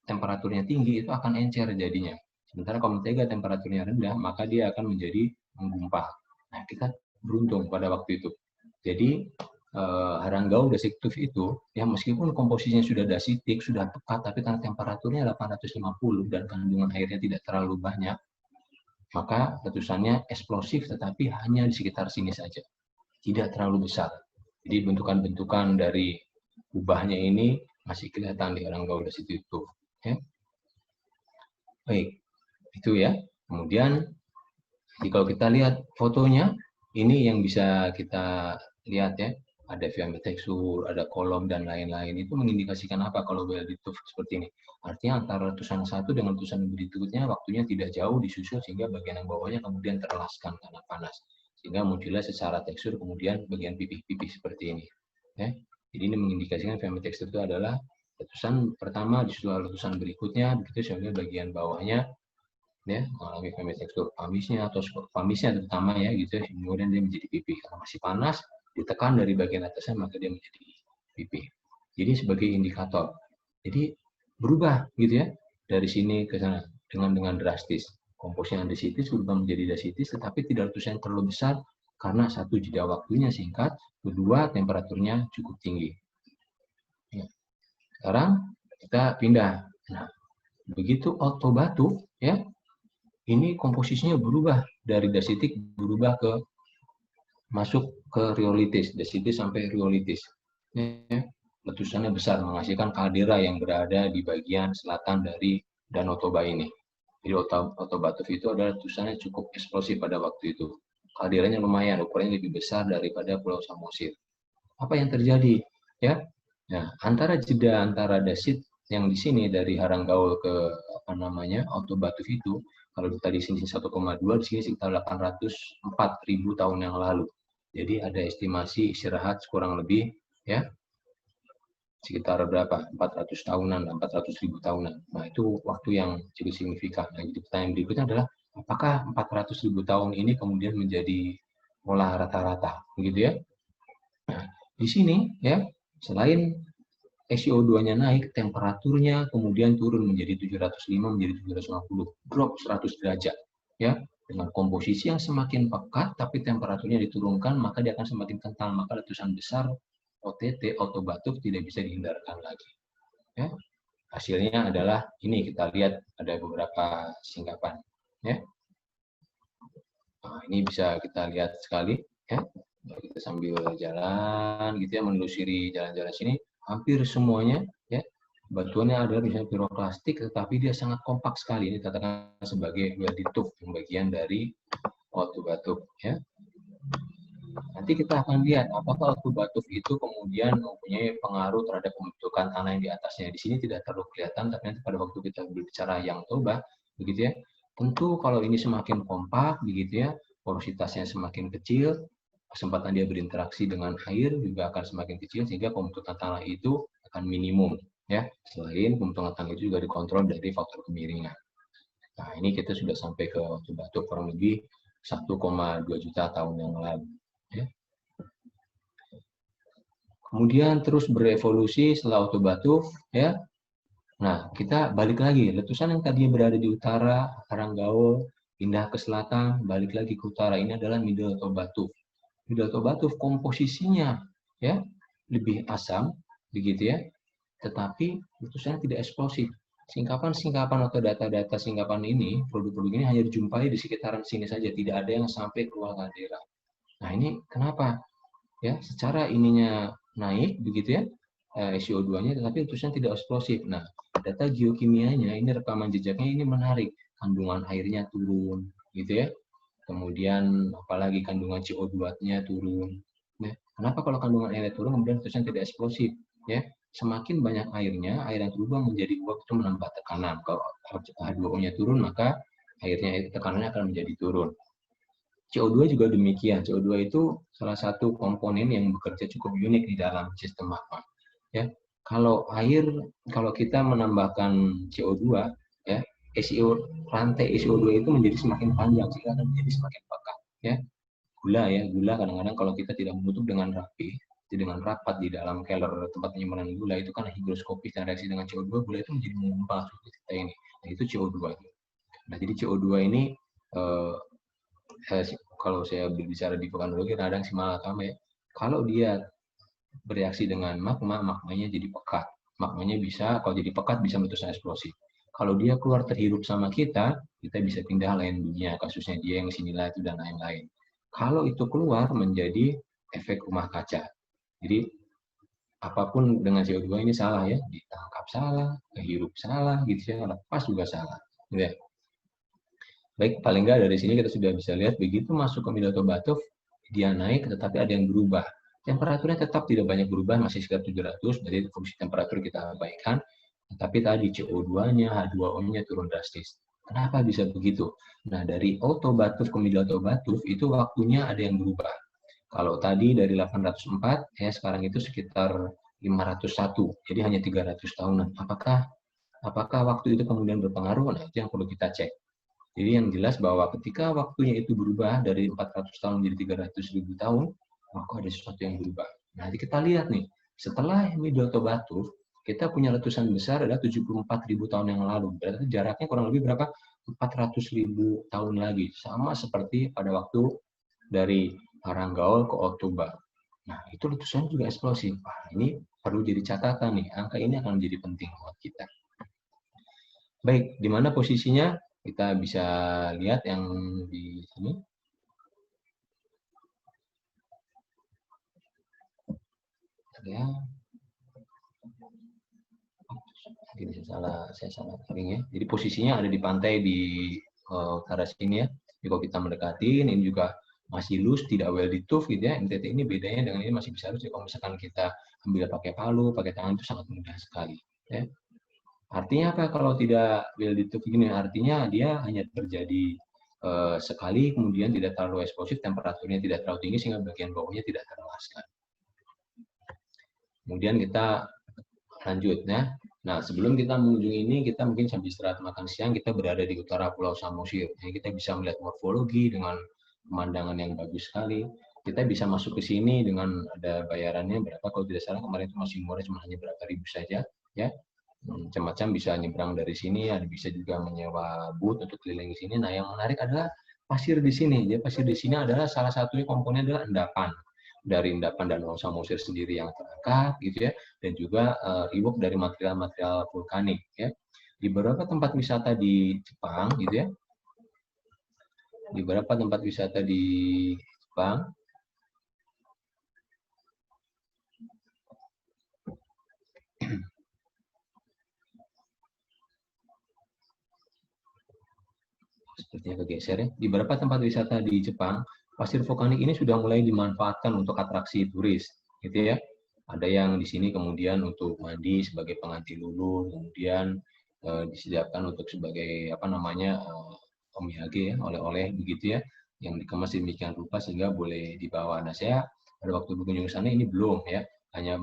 S3: temperaturnya tinggi, itu akan encer jadinya. Sementara kalau mentega temperaturnya rendah, maka dia akan menjadi menggumpal. Nah, kita beruntung pada waktu itu. Jadi Haranggau Dasituf itu, ya meskipun komposisinya sudah dasitik, sudah pekat, tapi karena temperaturnya 850 dan kandungan airnya tidak terlalu banyak, maka letusannya eksplosif, tetapi hanya di sekitar sini saja, tidak terlalu besar. Jadi bentukan-bentukan dari kubahnya ini masih kelihatan di harang gaul dacity tuff. Ya. Baik, itu ya. Kemudian kalau kita lihat fotonya, ini yang bisa kita lihat ya. Ada via tekstur, ada kolom dan lain-lain. Itu mengindikasikan apa kalau welded tuff seperti ini? Artinya antara letusan satu dengan letusan berikutnya waktunya tidak jauh disusul sehingga bagian yang bawahnya kemudian terlaskan karena panas. Sehingga muncullah secara tekstur kemudian bagian pipih-pipih seperti ini. Ya. Jadi ini mengindikasikan via tekstur itu adalah letusan pertama disusul letusan berikutnya, begitu sehingga bagian bawahnya ya mengalami via tekstur famisnya atau famisnya terutama ya gitu, kemudian dia menjadi pipih karena masih panas, ditekan dari bagian atasnya maka dia menjadi pipih. Jadi sebagai indikator. Jadi berubah gitu ya dari sini ke sana dengan drastis. Komposisi dacitys berubah menjadi dacitys, tetapi tidak letusan yang terlalu besar karena satu jeda waktunya singkat, kedua temperaturnya cukup tinggi. Ya. Sekarang kita pindah. Nah, begitu auto batu ya, ini komposisinya berubah dari dacitic berubah ke masuk ke rhyolitis, dacitic sampai rhyolitis. Ya, letusannya besar menghasilkan kaldera yang berada di bagian selatan dari Danau Toba ini. Jadi Auto Batu itu adalah letusannya cukup eksplosif pada waktu itu. Kalderanya lumayan, ukurannya lebih besar daripada Pulau Samosir. Apa yang terjadi? Ya, nah antara jeda antara dasit yang di sini dari Harang Gaul ke apa namanya Auto Batu itu, kalau kita di sini 1,2, di sini sekitar 804.000 tahun yang lalu. Jadi ada estimasi istirahat kurang lebih ya sekitar berapa? 400 tahunan, 400.000 tahunan. Nah, itu waktu yang cukup signifikan. Nah, jadi pertanyaan berikutnya adalah apakah 400.000 tahun ini kemudian menjadi pola rata-rata, begitu ya? Nah, di sini ya, selain SiO2-nya naik, temperaturnya kemudian turun menjadi 705 menjadi 750, drop 100 derajat ya. Dengan komposisi yang semakin pekat tapi temperaturnya diturunkan, maka dia akan semakin kental, maka letusan besar OTT Auto Batu tidak bisa dihindarkan lagi. Ya. Hasilnya adalah ini, kita lihat ada beberapa singkapan ya. Nah, ini bisa kita lihat sekali ya. Kita sambil jalan gitu ya, menelusuri jalan-jalan sini, hampir semuanya ya batuannya adalah misalnya piroklastik, tetapi dia sangat kompak sekali. Ini dikatakan sebagai welded tuff, yang bagian dari Auto Batu ya. Nanti kita akan lihat apakah Auto Batu itu kemudian mempunyai pengaruh terhadap pembentukan tanah yang di atasnya. Di sini tidak terlalu kelihatan, tapi nanti pada waktu kita berbicara yang Toba, begitu ya. Tentu kalau ini semakin kompak, begitu ya, porositasnya semakin kecil, kesempatan dia berinteraksi dengan air juga akan semakin kecil, sehingga pembentukan tanah itu akan minimum. Ya, selain pembentukan tanah itu juga dikontrol dari faktor kemiringan. Nah, ini kita sudah sampai ke Auto Batu kurang lebih 1,2 juta tahun yang lalu. Ya. Kemudian terus berevolusi setelah Auto Batu, ya. Nah, kita balik lagi, letusan yang tadinya berada di utara, Harang Gaul, pindah ke selatan, balik lagi ke utara. Ini adalah Middle Auto Batu. Middle Auto Batu komposisinya ya lebih asam, begitu ya. Tetapi letusannya tidak eksplosif. Singkapan-singkapan atau data-data singkapan ini, produk-produk ini hanya dijumpai di sekitaran sini saja, tidak ada yang sampai keluar kaldera. Nah, ini kenapa? Ya, secara ininya naik begitu ya, SiO2-nya, tetapi letusan tidak eksplosif. Nah, data geokimianya ini rekaman jejaknya ini menarik, kandungan airnya turun, gitu ya. Kemudian apalagi kandungan CO2-nya turun. Nah, kenapa kalau kandungan airnya turun kemudian letusan tidak eksplosif? Ya, semakin banyak airnya, air yang berubah menjadi uap itu menambah tekanan. Kalau H2O-nya turun, maka airnya tekanannya akan menjadi turun. CO2 juga demikian. CO2 itu salah satu komponen yang bekerja cukup unik di dalam sistem magma. Ya, kalau kita menambahkan CO2, ya, rantai SiO2 itu menjadi semakin panjang sehingga akan menjadi semakin pekat. Ya, gula kadang-kadang kalau kita tidak menutup dengan rapi, dengan rapat di dalam keler tempat penyimpanan gula itu kan higroskopis dan reaksi dengan CO2, gula itu menjadi menggumpal seperti kita ini. Nah, itu CO2. Nah, jadi CO2 ini kalau saya berbicara di vulkanologi kadang simalakama ya. Kalau dia bereaksi dengan magma, magmanya jadi pekat. Magmanya bisa, kalau jadi pekat bisa letusan eksplosif. Kalau dia keluar terhirup sama kita bisa pindah lain dunia, kasusnya dia yang sinilah itu dan lain-lain. Kalau itu keluar menjadi efek rumah kaca. Jadi apapun dengan CO2 ini salah ya, ditangkap salah, kehirup salah, gitu ya, lepas juga salah. Gitu ya. Baik, paling nggak dari sini kita sudah bisa lihat begitu masuk ke Middelto Batov, dia naik, tetapi ada yang berubah. Temperaturnya tetap tidak banyak berubah, masih sekitar 700, berarti fungsi temperatur kita abaikan. Tetapi tadi CO2-nya, H2O-nya turun drastis. Kenapa bisa begitu? Nah, dari Otto Batov ke Middelto Batov itu waktunya ada yang berubah. Kalau tadi dari 804, ya sekarang itu sekitar 501, jadi hanya 300 tahunan. Apakah waktu itu kemudian berpengaruh? Nah, itu yang perlu kita cek. Jadi yang jelas bahwa ketika waktunya itu berubah dari 400 tahun menjadi 300.000 tahun, maka ada sesuatu yang berubah. Nanti kita lihat nih, setelah Middelto Batov, kita punya letusan besar adalah 74.000 tahun yang lalu. Berarti jaraknya kurang lebih berapa? 400.000 tahun lagi. Sama seperti pada waktu dari Haranggaol ke Otoba. Nah, itu letusannya juga eksplosif. Wah, ini perlu jadi catatan nih. Angka ini akan menjadi penting buat kita. Baik, di mana posisinya? Kita bisa lihat yang di sini. Ya. Ini saya salah kering ya. Jadi posisinya ada di pantai di utara sini ya. Jadi kalau kita mendekati, ini juga masih loose, tidak well dituff gitu ya. NTT ini bedanya dengan ini masih bisa loose. Kalau misalkan kita ambil pakai palu, pakai tangan itu sangat mudah sekali. Ya. Artinya apa kalau tidak well dituff gini? Artinya dia hanya terjadi sekali, kemudian tidak terlalu eksplosif, temperaturnya tidak terlalu tinggi sehingga bagian bawahnya tidak terluaskan. Kemudian kita lanjut ya. Nah, sebelum kita mengunjungi ini, kita mungkin sambil istirahat makan siang, kita berada di utara Pulau Samosir. Jadi kita bisa melihat morfologi dengan pemandangan yang bagus sekali. Kita bisa masuk ke sini dengan ada bayarannya berapa, kalau tidak salah kemarin itu masih murah, cuma hanya berapa ribu saja. Ya, macam-macam bisa nyebrang dari sini, ada bisa juga menyewa boot untuk keliling di sini. Nah, yang menarik adalah pasir di sini. Jadi pasir di sini adalah salah satunya komponen adalah endapan. Dari endapan Danau Samosir sendiri yang terangkat gitu ya, dan juga iwak dari material-material vulkanik ya. Di beberapa tempat wisata di Jepang gitu ya, di beberapa tempat wisata di Jepang sepertinya kegeser ya. Di beberapa tempat wisata di Jepang, pasir vulkanik ini sudah mulai dimanfaatkan untuk atraksi turis, gitu ya. Ada yang di sini kemudian untuk mandi sebagai pengganti lulu, kemudian disediakan untuk sebagai apa namanya omiyage ya, oleh-oleh begitu ya, yang dikemas demikian rupa sehingga boleh dibawa. Nah, saya pada waktu berkunjung ke sana ini belum ya, hanya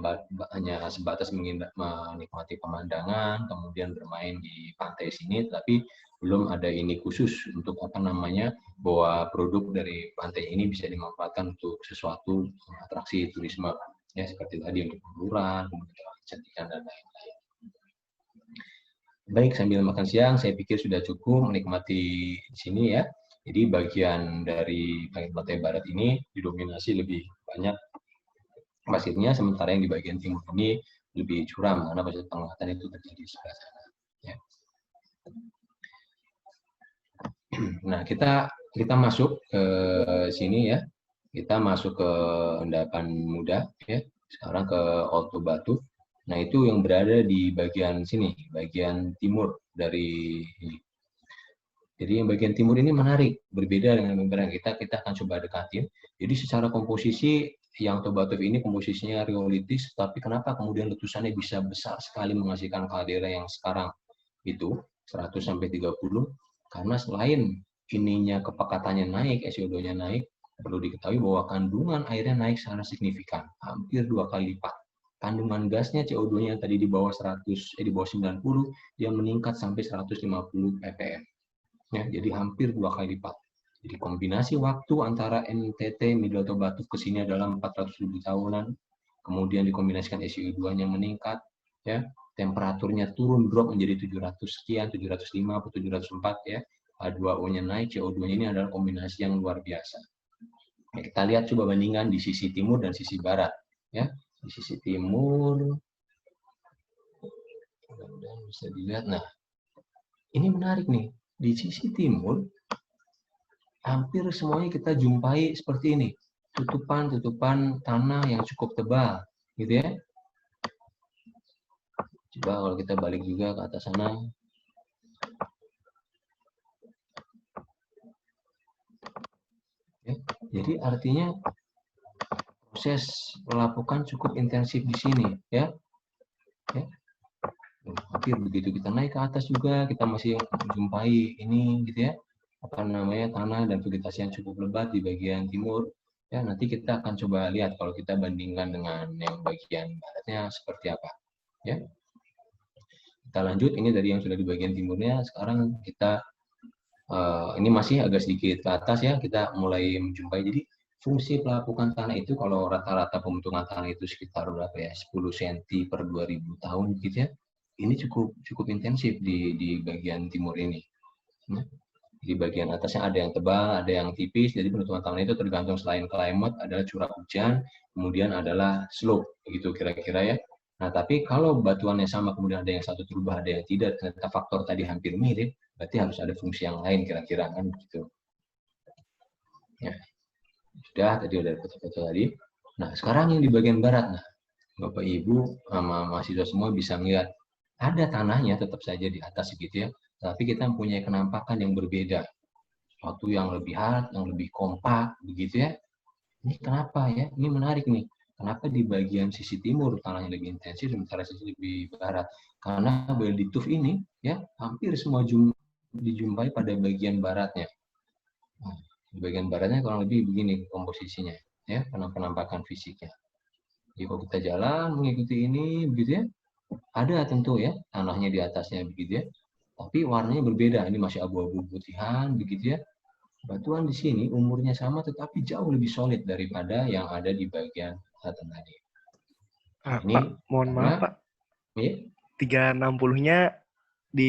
S3: sebatas menikmati pemandangan, kemudian bermain di pantai sini, tapi belum ada ini khusus untuk apa namanya bahwa produk dari pantai ini bisa dimanfaatkan untuk sesuatu atraksi turisme ya, seperti tadi untuk hiburan, kecantikan dan lain-lain. Baik, sambil makan siang saya pikir sudah cukup menikmati di sini ya. Jadi bagian dari pantai barat ini didominasi lebih banyak pasirnya, sementara yang di bagian timur ini lebih curam karena pasir penglihatan itu terjadi di sebelah sana. Ya. Nah, kita masuk ke sini ya. Kita masuk ke endapan muda ya. Sekarang ke Otto Batov. Nah, itu yang berada di bagian sini, bagian timur dari ini. Jadi yang bagian timur ini menarik, berbeda dengan yang kita akan coba dekatin. Jadi secara komposisi yang Otto Batov ini komposisinya riolitis, tapi kenapa kemudian letusannya bisa besar sekali menghasilkan kaldera yang sekarang itu 100 sampai 30? Karena selain ininya kepekatannya naik, CO2-nya naik, perlu diketahui bahwa kandungan airnya naik secara signifikan, hampir 2 kali lipat. Kandungan gasnya CO2-nya tadi di bawah 90, dia meningkat sampai 150 ppm. Ya, jadi hampir 2 kali lipat. Jadi kombinasi waktu antara NTT Middelto Batov ke sini adalah 400.000 tahunan, kemudian dikombinasikan SO2-nya meningkat, ya, temperaturnya turun drop menjadi 700 sekian, 705 atau 704 ya. H2O-nya naik, CO2-nya ini adalah kombinasi yang luar biasa. Ya, kita lihat coba bandingkan di sisi timur dan sisi barat ya. Di sisi timur mudah-mudahan bisa dilihat. Nah, ini menarik nih. Di sisi timur hampir semuanya kita jumpai seperti ini. Tutupan tanah yang cukup tebal gitu ya. Coba kalau kita balik juga ke atas sana. Ya, jadi artinya proses pelapukan cukup intensif di sini, ya. Ya. Hampir begitu kita naik ke atas juga kita masih menjumpai ini gitu ya, apa namanya, tanah dan vegetasi yang cukup lebat di bagian timur. Ya, nanti kita akan coba lihat kalau kita bandingkan dengan yang bagian baratnya seperti apa. Ya, kita lanjut. Ini dari yang sudah di bagian timurnya. Sekarang kita ini masih agak sedikit ke atas ya. Kita mulai menjumpai. Jadi fungsi pelapukan tanah itu kalau rata-rata pembentukan tanah itu sekitar berapa ya? 10 cm per 2000 tahun gitu ya. Ini cukup intensif di bagian timur ini. Di bagian atasnya ada yang tebal, ada yang tipis. Jadi pembentukan tanah itu tergantung selain climate adalah curah hujan, kemudian adalah slope, begitu kira-kira ya. Nah, tapi kalau batuannya sama, kemudian ada yang satu berubah, ada yang tidak, ternyata faktor tadi hampir mirip, berarti harus ada fungsi yang lain kira-kira kan begitu. Ya, sudah tadi udah foto-foto tadi. Nah, sekarang yang di bagian barat, nah, Bapak Ibu sama mahasiswa semua bisa melihat ada tanahnya tetap saja di atas gitu ya, tapi kita mempunyai kenampakan yang berbeda. Suatu yang lebih hard, yang lebih kompak, begitu ya. Ini kenapa ya? Ini menarik nih. Kenapa di bagian sisi timur tanahnya lebih intensif, sementara sisi lebih barat? Karena beldituf ini ya hampir semua dijumpai pada bagian baratnya. Nah, di bagian baratnya kurang lebih begini komposisinya, ya, penampakan fisiknya. Jadi kalau kita jalan mengikuti ini, begitu ya, ada tentu ya tanahnya di atasnya begitu ya, tapi warnanya berbeda. Ini masih abu-abu putihan begitu ya. Batuan di sini umurnya sama tetapi jauh lebih solid daripada yang ada di bagian selatan tadi.
S2: Nah,
S3: Ini
S2: Pak, mohon
S3: karena
S2: maaf Pak,
S3: ya,
S2: 360-nya di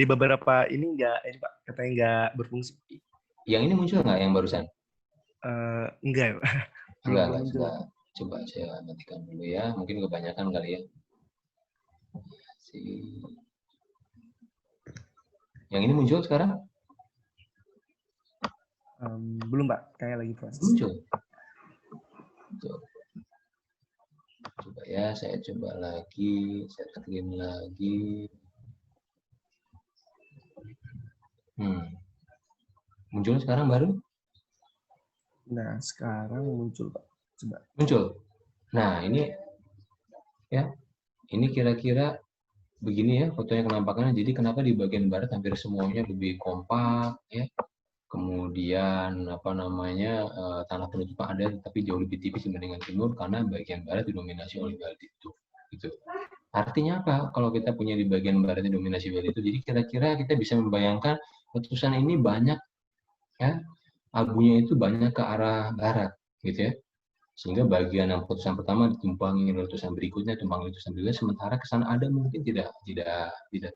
S2: beberapa ini enggak, Pak, katanya enggak berfungsi.
S3: yang ini muncul nggak yang barusan?
S2: Enggak ya, Pak.
S3: Enggak,
S2: Belum muncul.
S3: coba saya matikan dulu ya. Mungkin kebanyakan kali ya. Yang ini muncul sekarang?
S2: Belum Pak, kayak lagi proses.
S3: Muncul. Coba ya, saya coba lagi, saya screen lagi. Muncul sekarang baru?
S2: Nah, sekarang muncul Pak. Coba.
S3: Muncul. Nah, ini ya, ini kira-kira begini ya fotonya kenampakannya. Jadi kenapa di bagian barat hampir semuanya lebih kompak ya. Kemudian apa namanya tanah penutupan ada tapi jauh lebih tipis dibandingkan timur karena bagian barat didominasi oleh baldituf. Gitu. Artinya apa? Kalau kita punya di bagian barat didominasi baldituf, jadi kira-kira kita bisa membayangkan letusan ini banyak ya, abunya itu banyak ke arah barat gitu ya. Sehingga bagian yang letusan pertama ditumpangi letusan berikutnya, sementara ke sana ada mungkin tidak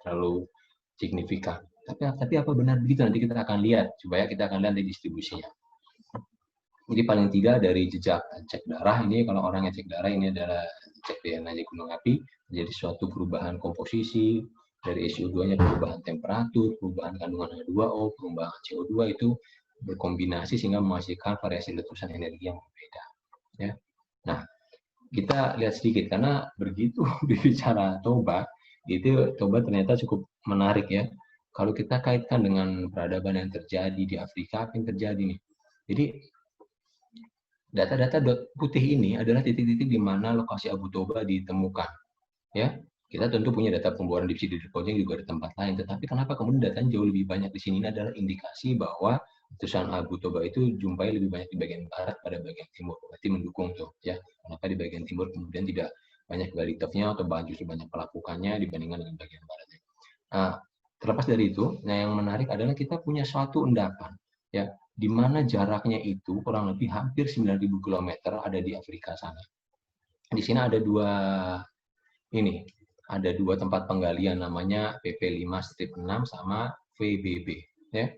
S3: terlalu signifikan. Tapi apa benar begitu? Nanti kita akan lihat, supaya kita akan lihat di distribusinya. Jadi paling tidak dari jejak cek darah ini, kalau orang yang cek darah ini adalah cek DNA gunung api, jadi suatu perubahan komposisi, dari SO2-nya perubahan temperatur, perubahan kandungan H2O, perubahan CO2 itu berkombinasi sehingga menghasilkan variasi letusan energi yang berbeda. Ya. Nah, kita lihat sedikit karena begitu bicara Toba, itu Toba ternyata cukup menarik ya. Kalau kita kaitkan dengan peradaban yang terjadi di Afrika, apa yang terjadi nih? Jadi data-data putih ini adalah titik-titik di mana lokasi Abu Toba ditemukan. Ya, kita tentu punya data pemboran di Pojeng juga di tempat lain. Tetapi kenapa kemudian datanya jauh lebih banyak di sini? Ini adalah indikasi bahwa letusan Abu Toba itu jumpai lebih banyak di bagian barat pada bagian timur. Berarti mendukung tuh ya. Kenapa di bagian timur kemudian tidak banyak balitofnya atau justru banyak pelapukannya dibandingkan dengan bagian baratnya. Nah, terlepas dari itu, nah yang menarik adalah kita punya suatu endapan ya, di mana jaraknya itu kurang lebih hampir 9.000 km ada di Afrika sana. Di sini ada dua tempat penggalian namanya PP5-6 sama VBB ya.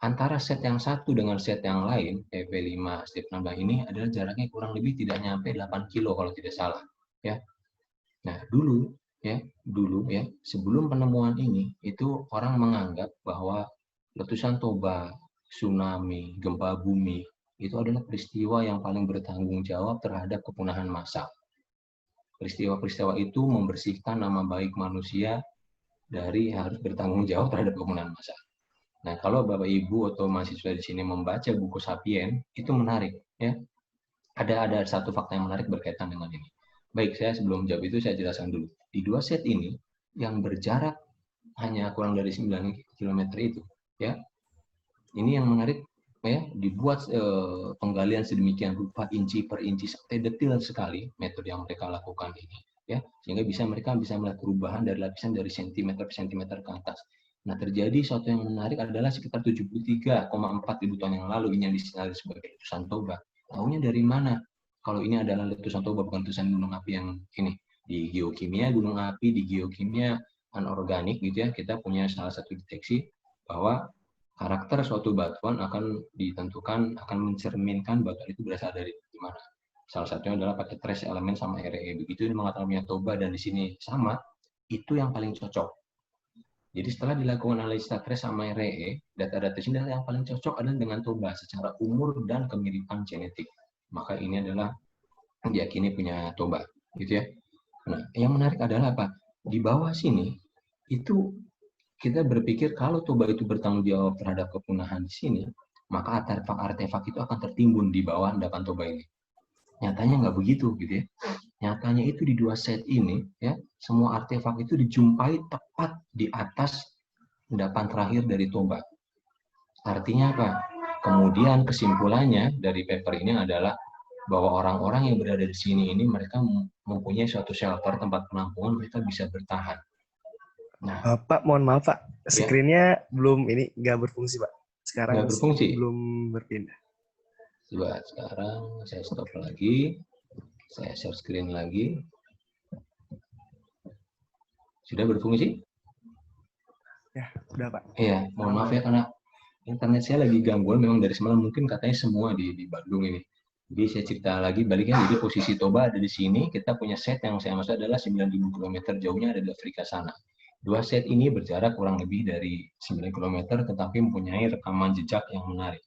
S3: Antara set yang satu dengan set yang lain, PP5-6 ini adalah jaraknya kurang lebih tidak nyampe 8 kilo kalau tidak salah ya. Nah, dulu ya, sebelum penemuan ini itu orang menganggap bahwa letusan Toba, tsunami, gempa bumi itu adalah peristiwa yang paling bertanggung jawab terhadap kepunahan massal. peristiwa-peristiwa itu membersihkan nama baik manusia dari harus bertanggung jawab terhadap pembunuhan massal. Nah, kalau Bapak Ibu atau mahasiswa di sini membaca buku Sapien, itu menarik, ya. Ada satu fakta yang menarik berkaitan dengan ini. Baik, saya sebelum jawab itu saya jelaskan dulu. Di dua set ini yang berjarak hanya kurang dari 9 km itu, ya. Ini yang menarik, ya, dibuat penggalian sedemikian rupa inci per inci sampai detail sekali metode yang mereka lakukan ini, ya, sehingga mereka bisa melihat perubahan dari lapisan dari sentimeter per sentimeter ke atas. Nah, terjadi suatu yang menarik adalah sekitar 73,4 ribu tahun yang lalu ini yang disinyalir sebagai letusan Toba. Tahunya dari mana? Kalau ini adalah letusan Toba, bukan letusan gunung api yang ini. Di geokimia gunung api, di geokimia anorganik gitu ya, kita punya salah satu deteksi bahwa karakter suatu batuan akan ditentukan, akan mencerminkan batuan itu berasal dari mana. Salah satunya adalah pakai trace elemen sama RE. Begitu ini mengatakan Toba dan di sini sama, itu yang paling cocok. Jadi setelah dilakukan analisa trace sama RE, data-data sini yang paling cocok adalah dengan Toba secara umur dan kemiripan genetik. Maka ini adalah diyakini punya Toba, gitu ya. Nah, yang menarik adalah apa? Di bawah sini itu kita berpikir kalau Toba itu bertanggung jawab terhadap kepunahan di sini, maka artefak-artefak itu akan tertimbun di bawah endapan Toba ini. Nyatanya nggak begitu, gitu ya. Nyatanya itu di dua set ini, ya, semua artefak itu dijumpai tepat di atas endapan terakhir dari Toba. Artinya apa? Kemudian kesimpulannya dari paper ini adalah bahwa orang-orang yang berada di sini ini mereka mempunyai suatu shelter, tempat penampungan, mereka bisa bertahan. Nah,
S2: Pak, mohon maaf Pak, screen-nya belum ini nggak berfungsi Pak. Sekarang
S3: nggak berfungsi.
S2: Belum berpindah.
S3: Coba sekarang saya stop lagi, saya share screen lagi. Sudah berfungsi?
S2: Ya, udah Pak.
S3: Iya, mohon maaf ya karena internet saya lagi gangguan memang dari semalam, mungkin katanya semua di Bandung ini. Jadi saya cerita lagi baliknya, jadi posisi Toba ada di sini, kita punya set yang saya maksud adalah 9.000 km jauhnya ada di Afrika sana. Dua set ini berjarak kurang lebih dari 9 km tetapi mempunyai rekaman jejak yang menarik.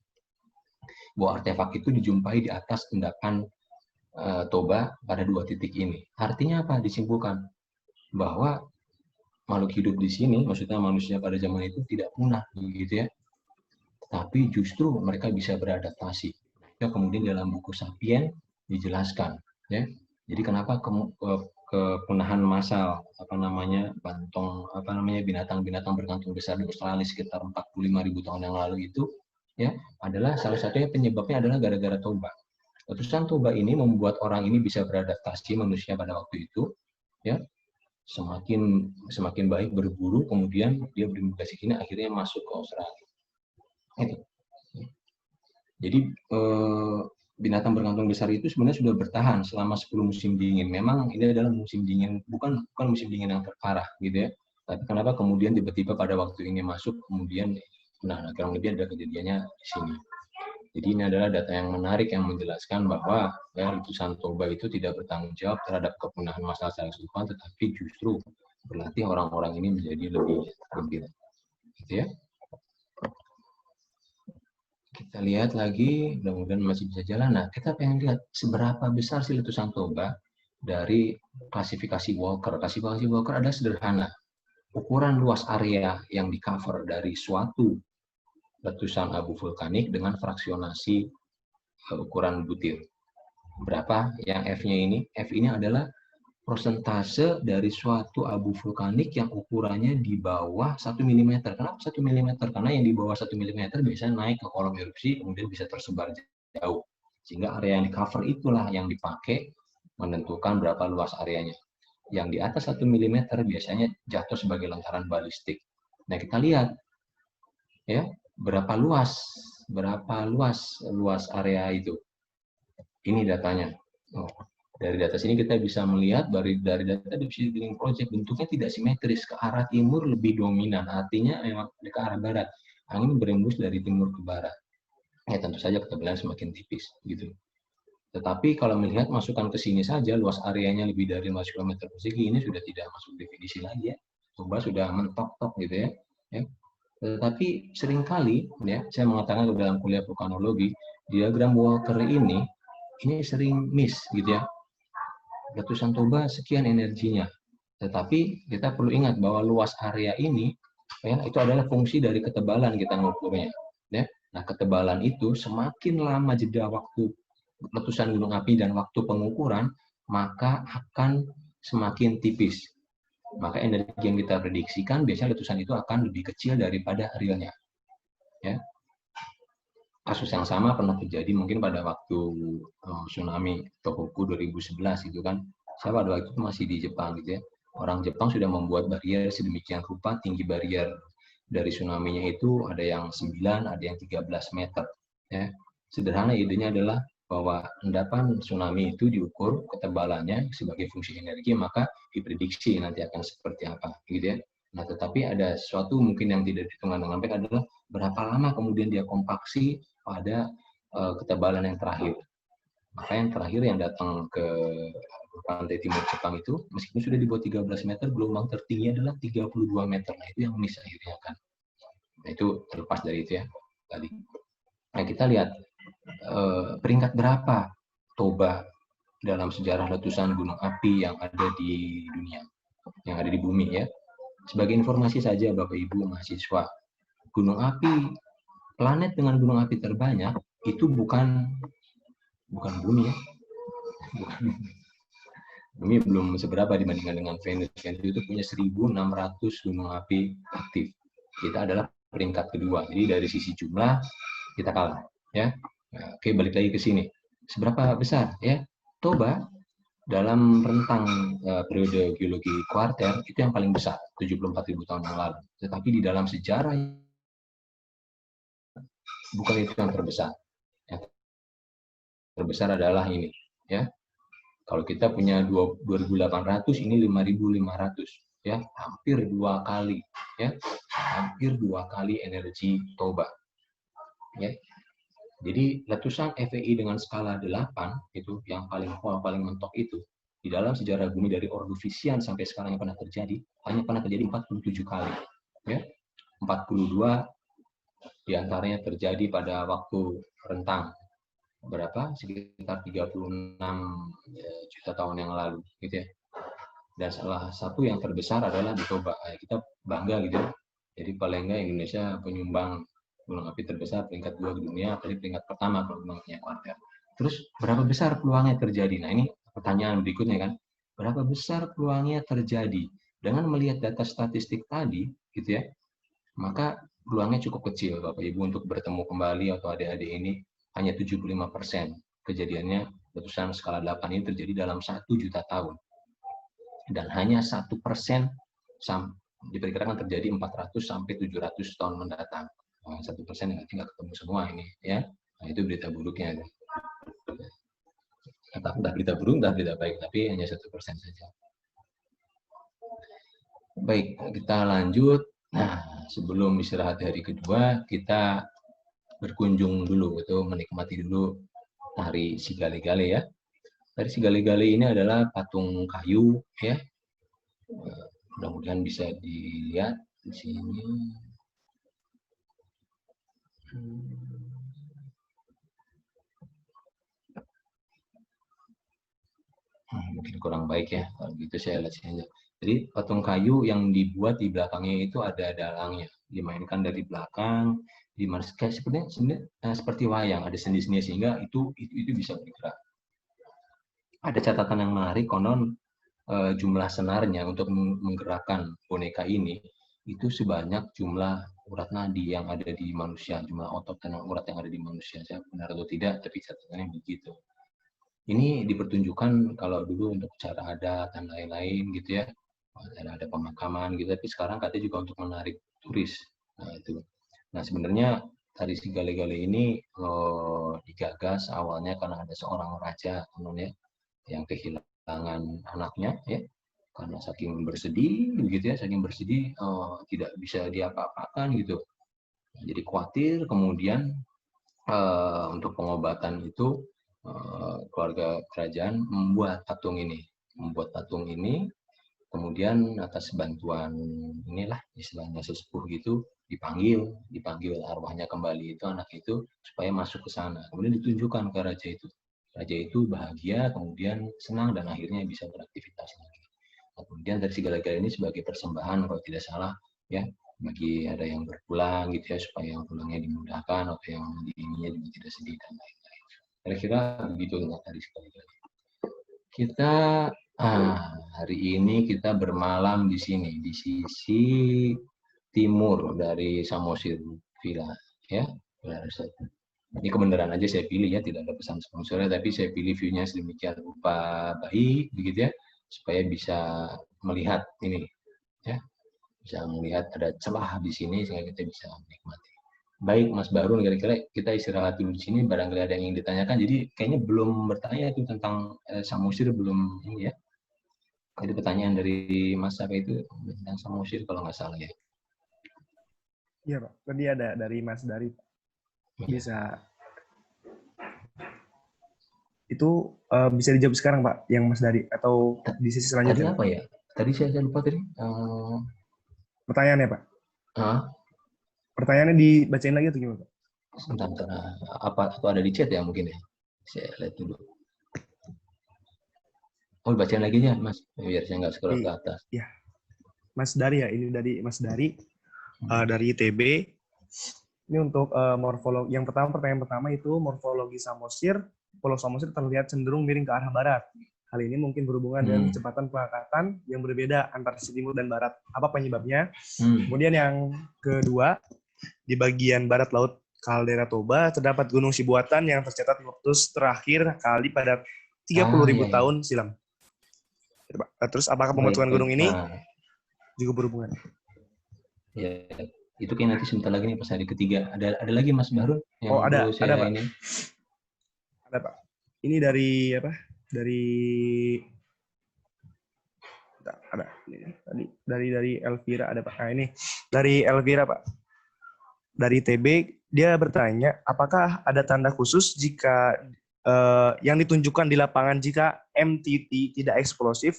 S3: Bahwa artefak itu dijumpai di atas endapan Toba pada dua titik ini. Artinya apa? Disimpulkan bahwa makhluk hidup di sini, maksudnya manusia pada zaman itu tidak punah, gitu ya. Tapi justru mereka bisa beradaptasi. Ya, kemudian dalam buku Sapien dijelaskan, ya. Jadi kenapa kepunahan massal binatang-binatang berkantung besar di Australia sekitar 45.000 tahun yang lalu itu, ya, adalah salah satunya penyebabnya adalah gara-gara Toba. Letusan Toba ini membuat orang ini bisa beradaptasi, manusia pada waktu itu, ya, semakin baik berburu, kemudian dia bermigrasi kini akhirnya masuk ke Australia. Itu. Jadi binatang berkantung besar itu sebenarnya sudah bertahan selama 10 musim dingin. Memang ini adalah musim dingin, bukan musim dingin yang terparah, gitu ya. Tapi kenapa kemudian tiba-tiba pada waktu ini masuk, kemudian kurang lebih ada kejadiannya di sini. Jadi ini adalah data yang menarik yang menjelaskan bahwa ya, letusan Toba itu tidak bertanggung jawab terhadap kepunahan massal secara keseluruhan, tetapi justru berlatih orang-orang ini menjadi lebih stabil, gitu ya. Kita lihat lagi, mudah-mudahan masih bisa jalan. Nah, kita pengen lihat seberapa besar sih letusan Toba dari klasifikasi Walker. Klasifikasi Walker adalah sederhana. Ukuran luas area yang di-cover dari suatu letusan abu vulkanik dengan fraksionasi ukuran butir. Berapa yang F-nya ini? F ini adalah persentase dari suatu abu vulkanik yang ukurannya di bawah 1 mm. Kenapa 1 mm? Karena yang di bawah 1 mm biasanya naik ke kolom erupsi, kemudian bisa tersebar jauh. Sehingga area yang di cover itulah yang dipakai menentukan berapa luas areanya. Yang di atas 1 mm biasanya jatuh sebagai lontaran balistik. Nah, kita lihat ya, berapa luas area itu. Ini datanya. Dari data sini kita bisa melihat dari data Deep Drilling Project bentuknya tidak simetris, ke arah timur lebih dominan, artinya memang ke arah barat. Angin berembus dari timur ke barat. Ya tentu saja ketebalan semakin tipis gitu. Tetapi kalau melihat masukan ke sini saja, luas areanya lebih dari 15 km persegi, ini sudah tidak masuk definisi lagi ya. Coba sudah mentok-tok gitu ya. Tetapi seringkali ya, saya mengatakan dalam kuliah vulkanologi, diagram Walker ini sering miss gitu ya. letusan Toba sekian energinya. Tetapi kita perlu ingat bahwa luas area ini ya itu adalah fungsi dari ketebalan kita mengukurnya. Ya. Nah, ketebalan itu semakin lama jeda waktu letusan gunung api dan waktu pengukuran, maka akan semakin tipis. Maka energi yang kita prediksikan biasanya letusan itu akan lebih kecil daripada realnya. Ya. Kasus yang sama pernah terjadi mungkin pada waktu tsunami Tohoku 2011 gitu kan. Saya pada waktu itu masih di Jepang gitu ya. Orang Jepang sudah membuat barrier sedemikian rupa, tinggi barrier dari tsunami-nya itu ada yang 9, ada yang 13 meter. Ya. Sederhana idenya adalah bahwa endapan tsunami itu diukur ketebalannya sebagai fungsi energi, maka diprediksi nanti akan seperti apa, gitu ya. Nah, tetapi ada sesuatu mungkin yang tidak dihitung dengan baik adalah berapa lama kemudian dia kompaksi pada ketebalan yang terakhir. Maka yang terakhir yang datang ke pantai timur Jepang itu, meskipun sudah dibuat 13 meter, gelombang tertinggi adalah 32 meter. Nah, itu yang miss akhirnya kan. Nah, itu terlepas dari itu ya tadi. Nah, kita lihat peringkat berapa Toba dalam sejarah letusan gunung api yang ada di dunia, yang ada di bumi ya. Sebagai informasi saja Bapak Ibu mahasiswa, gunung api, planet dengan gunung api terbanyak itu bukan bumi ya. Bumi belum seberapa dibandingkan dengan Venus. Venus itu punya 1.600 gunung api aktif. Kita adalah peringkat kedua. Jadi dari sisi jumlah kita kalah ya. Nah, oke, balik lagi ke sini. Seberapa besar ya? Toba dalam rentang periode geologi kuarter itu yang paling besar, 74.000 tahun yang lalu. Tetapi di dalam sejarah bukan itu yang terbesar. Yang terbesar adalah ini, ya. Kalau kita punya 2.800, ini 5.500, ya, hampir 2 kali, ya, hampir 2 kali energi Toba, ya. Jadi letusan FEI dengan skala 8 itu yang paling mentok itu di dalam sejarah bumi dari Ordovisian sampai sekarang yang pernah terjadi hanya pernah terjadi 47 kali, ya. 42 diantaranya terjadi pada waktu rentang berapa sekitar 36 juta tahun yang lalu gitu ya. Dan salah satu yang terbesar adalah di Toba. Kita bangga gitu ya. Jadi paling enggak Indonesia penyumbang gunung api terbesar peringkat 2 di dunia, kali peringkat pertama kalau gunung apinya kuarter. Terus berapa besar peluangnya terjadi? Nah, ini pertanyaan berikutnya kan. Berapa besar peluangnya terjadi? Dengan melihat data statistik tadi gitu ya. Maka peluangnya cukup kecil Bapak Ibu untuk bertemu kembali atau adik-adik ini hanya 75%. Kejadiannya letusan skala 8 ini terjadi dalam 1 juta tahun. Dan hanya 1% diperkirakan terjadi 400 sampai 700 tahun mendatang. 1% nggak ketemu semua ini, ya. Nah, itu berita buruknya. Entah berita buruk, entah berita baik, tapi hanya 1% saja. Baik, kita lanjut. Nah, sebelum istirahat hari kedua, kita berkunjung dulu, itu menikmati dulu tari Sigale-Gale ya. Tari Sigale-Gale ini adalah patung kayu ya. Mudah-mudahan bisa dilihat di sini. Mungkin kurang baik ya, kalau gitu saya lihat saja. Jadi patung kayu yang dibuat di belakangnya itu ada dalangnya, dimainkan dari belakang, seperti wayang, ada sendi-sendi sehingga itu bisa bergerak. Ada catatan yang menarik, konon jumlah senarnya untuk menggerakkan boneka ini itu sebanyak jumlah urat nadi yang ada di manusia, jumlah otot dan urat yang ada di manusia. Saya benar atau tidak, tapi catatannya begitu. Ini dipertunjukkan kalau dulu untuk cara adat dan lain-lain gitu ya, ada pemakaman gitu, tapi sekarang katanya juga untuk menarik turis. Nah itu. Nah sebenarnya tari Sigale-Gale ini digagas awalnya karena ada seorang raja ya, yang kehilangan anaknya ya, karena saking bersedih gitu ya, tidak bisa diapa-apakan gitu. Jadi khawatir, kemudian untuk pengobatan itu keluarga kerajaan membuat patung ini, kemudian atas bantuan inilah istilahnya sesepuh gitu dipanggil arwahnya kembali itu, anak itu supaya masuk ke sana, kemudian ditunjukkan ke raja itu. Raja itu bahagia, kemudian senang, dan akhirnya bisa beraktivitas lagi. Nah, kemudian dari segala-galanya ini sebagai persembahan, kalau tidak salah, ya, bagi ada yang berpulang gitu ya, supaya yang pulangnya dimudahkan, atau yang di ininya juga tidak sedih, dan lain-lain. Kira-kira begitu dari segala-galanya. Kita hari ini kita bermalam di sini, di sisi timur dari Samosir Villa, ya. Ini kebenaran aja saya pilih ya, tidak ada pesan sponsornya, tapi saya pilih view-nya sedemikian rupa baik, begitu ya, supaya bisa melihat ini, ya, bisa melihat ada celah di sini sehingga kita bisa menikmati. Baik, Mas Barun, kira-kira kita istirahat dulu di sini, barangkali ada yang ingin ditanyakan. Jadi kayaknya belum bertanya itu tentang Samosir, belum ini ya. Ada pertanyaan dari Mas Saka itu tentang Samosir kalau nggak salah ya.
S2: Iya Pak, tadi ada dari Mas Dari. Bisa itu bisa dijawab sekarang Pak, yang Mas Dari, atau di sesi
S3: Tadi
S2: selanjutnya?
S3: apa ya? Tadi saya lupa tadi.
S2: Pertanyaannya Pak. Pertanyaannya dibacain lagi atau gimana Pak?
S3: Sebentar, apa atau ada di chat ya mungkin ya? Saya lihat dulu. Oh, bacain lagi ya, Mas, biar saya nggak scroll ke atas.
S2: Iya, Mas Dari ya, ini dari Mas Dari, dari ITB. Ini untuk morfologi. Yang pertama, pertanyaan pertama itu morfologi Samosir. Pulau Samosir terlihat cenderung miring ke arah barat. Hal ini mungkin berhubungan dengan kecepatan pengangkatan yang berbeda antara sisi timur dan barat. Apa penyebabnya? Kemudian yang kedua, di bagian barat laut Kaldera Toba terdapat Gunung Sibuatan yang tercatat meletus terakhir kali pada 30.000 tahun silam. Terus apakah pembentukan gunung ini juga berhubungan?
S3: Ya, itu kayak nanti sebentar lagi nih pas hari ketiga. Ada lagi Mas Barun yang
S2: ada Pak.
S3: Ini.
S2: Ada Pak. Ini dari apa? Dari Elvira ada Pak. Nah, ini dari Elvira Pak. Dari TB, dia bertanya, apakah ada tanda khusus jika yang ditunjukkan di lapangan jika MTT tidak eksplosif?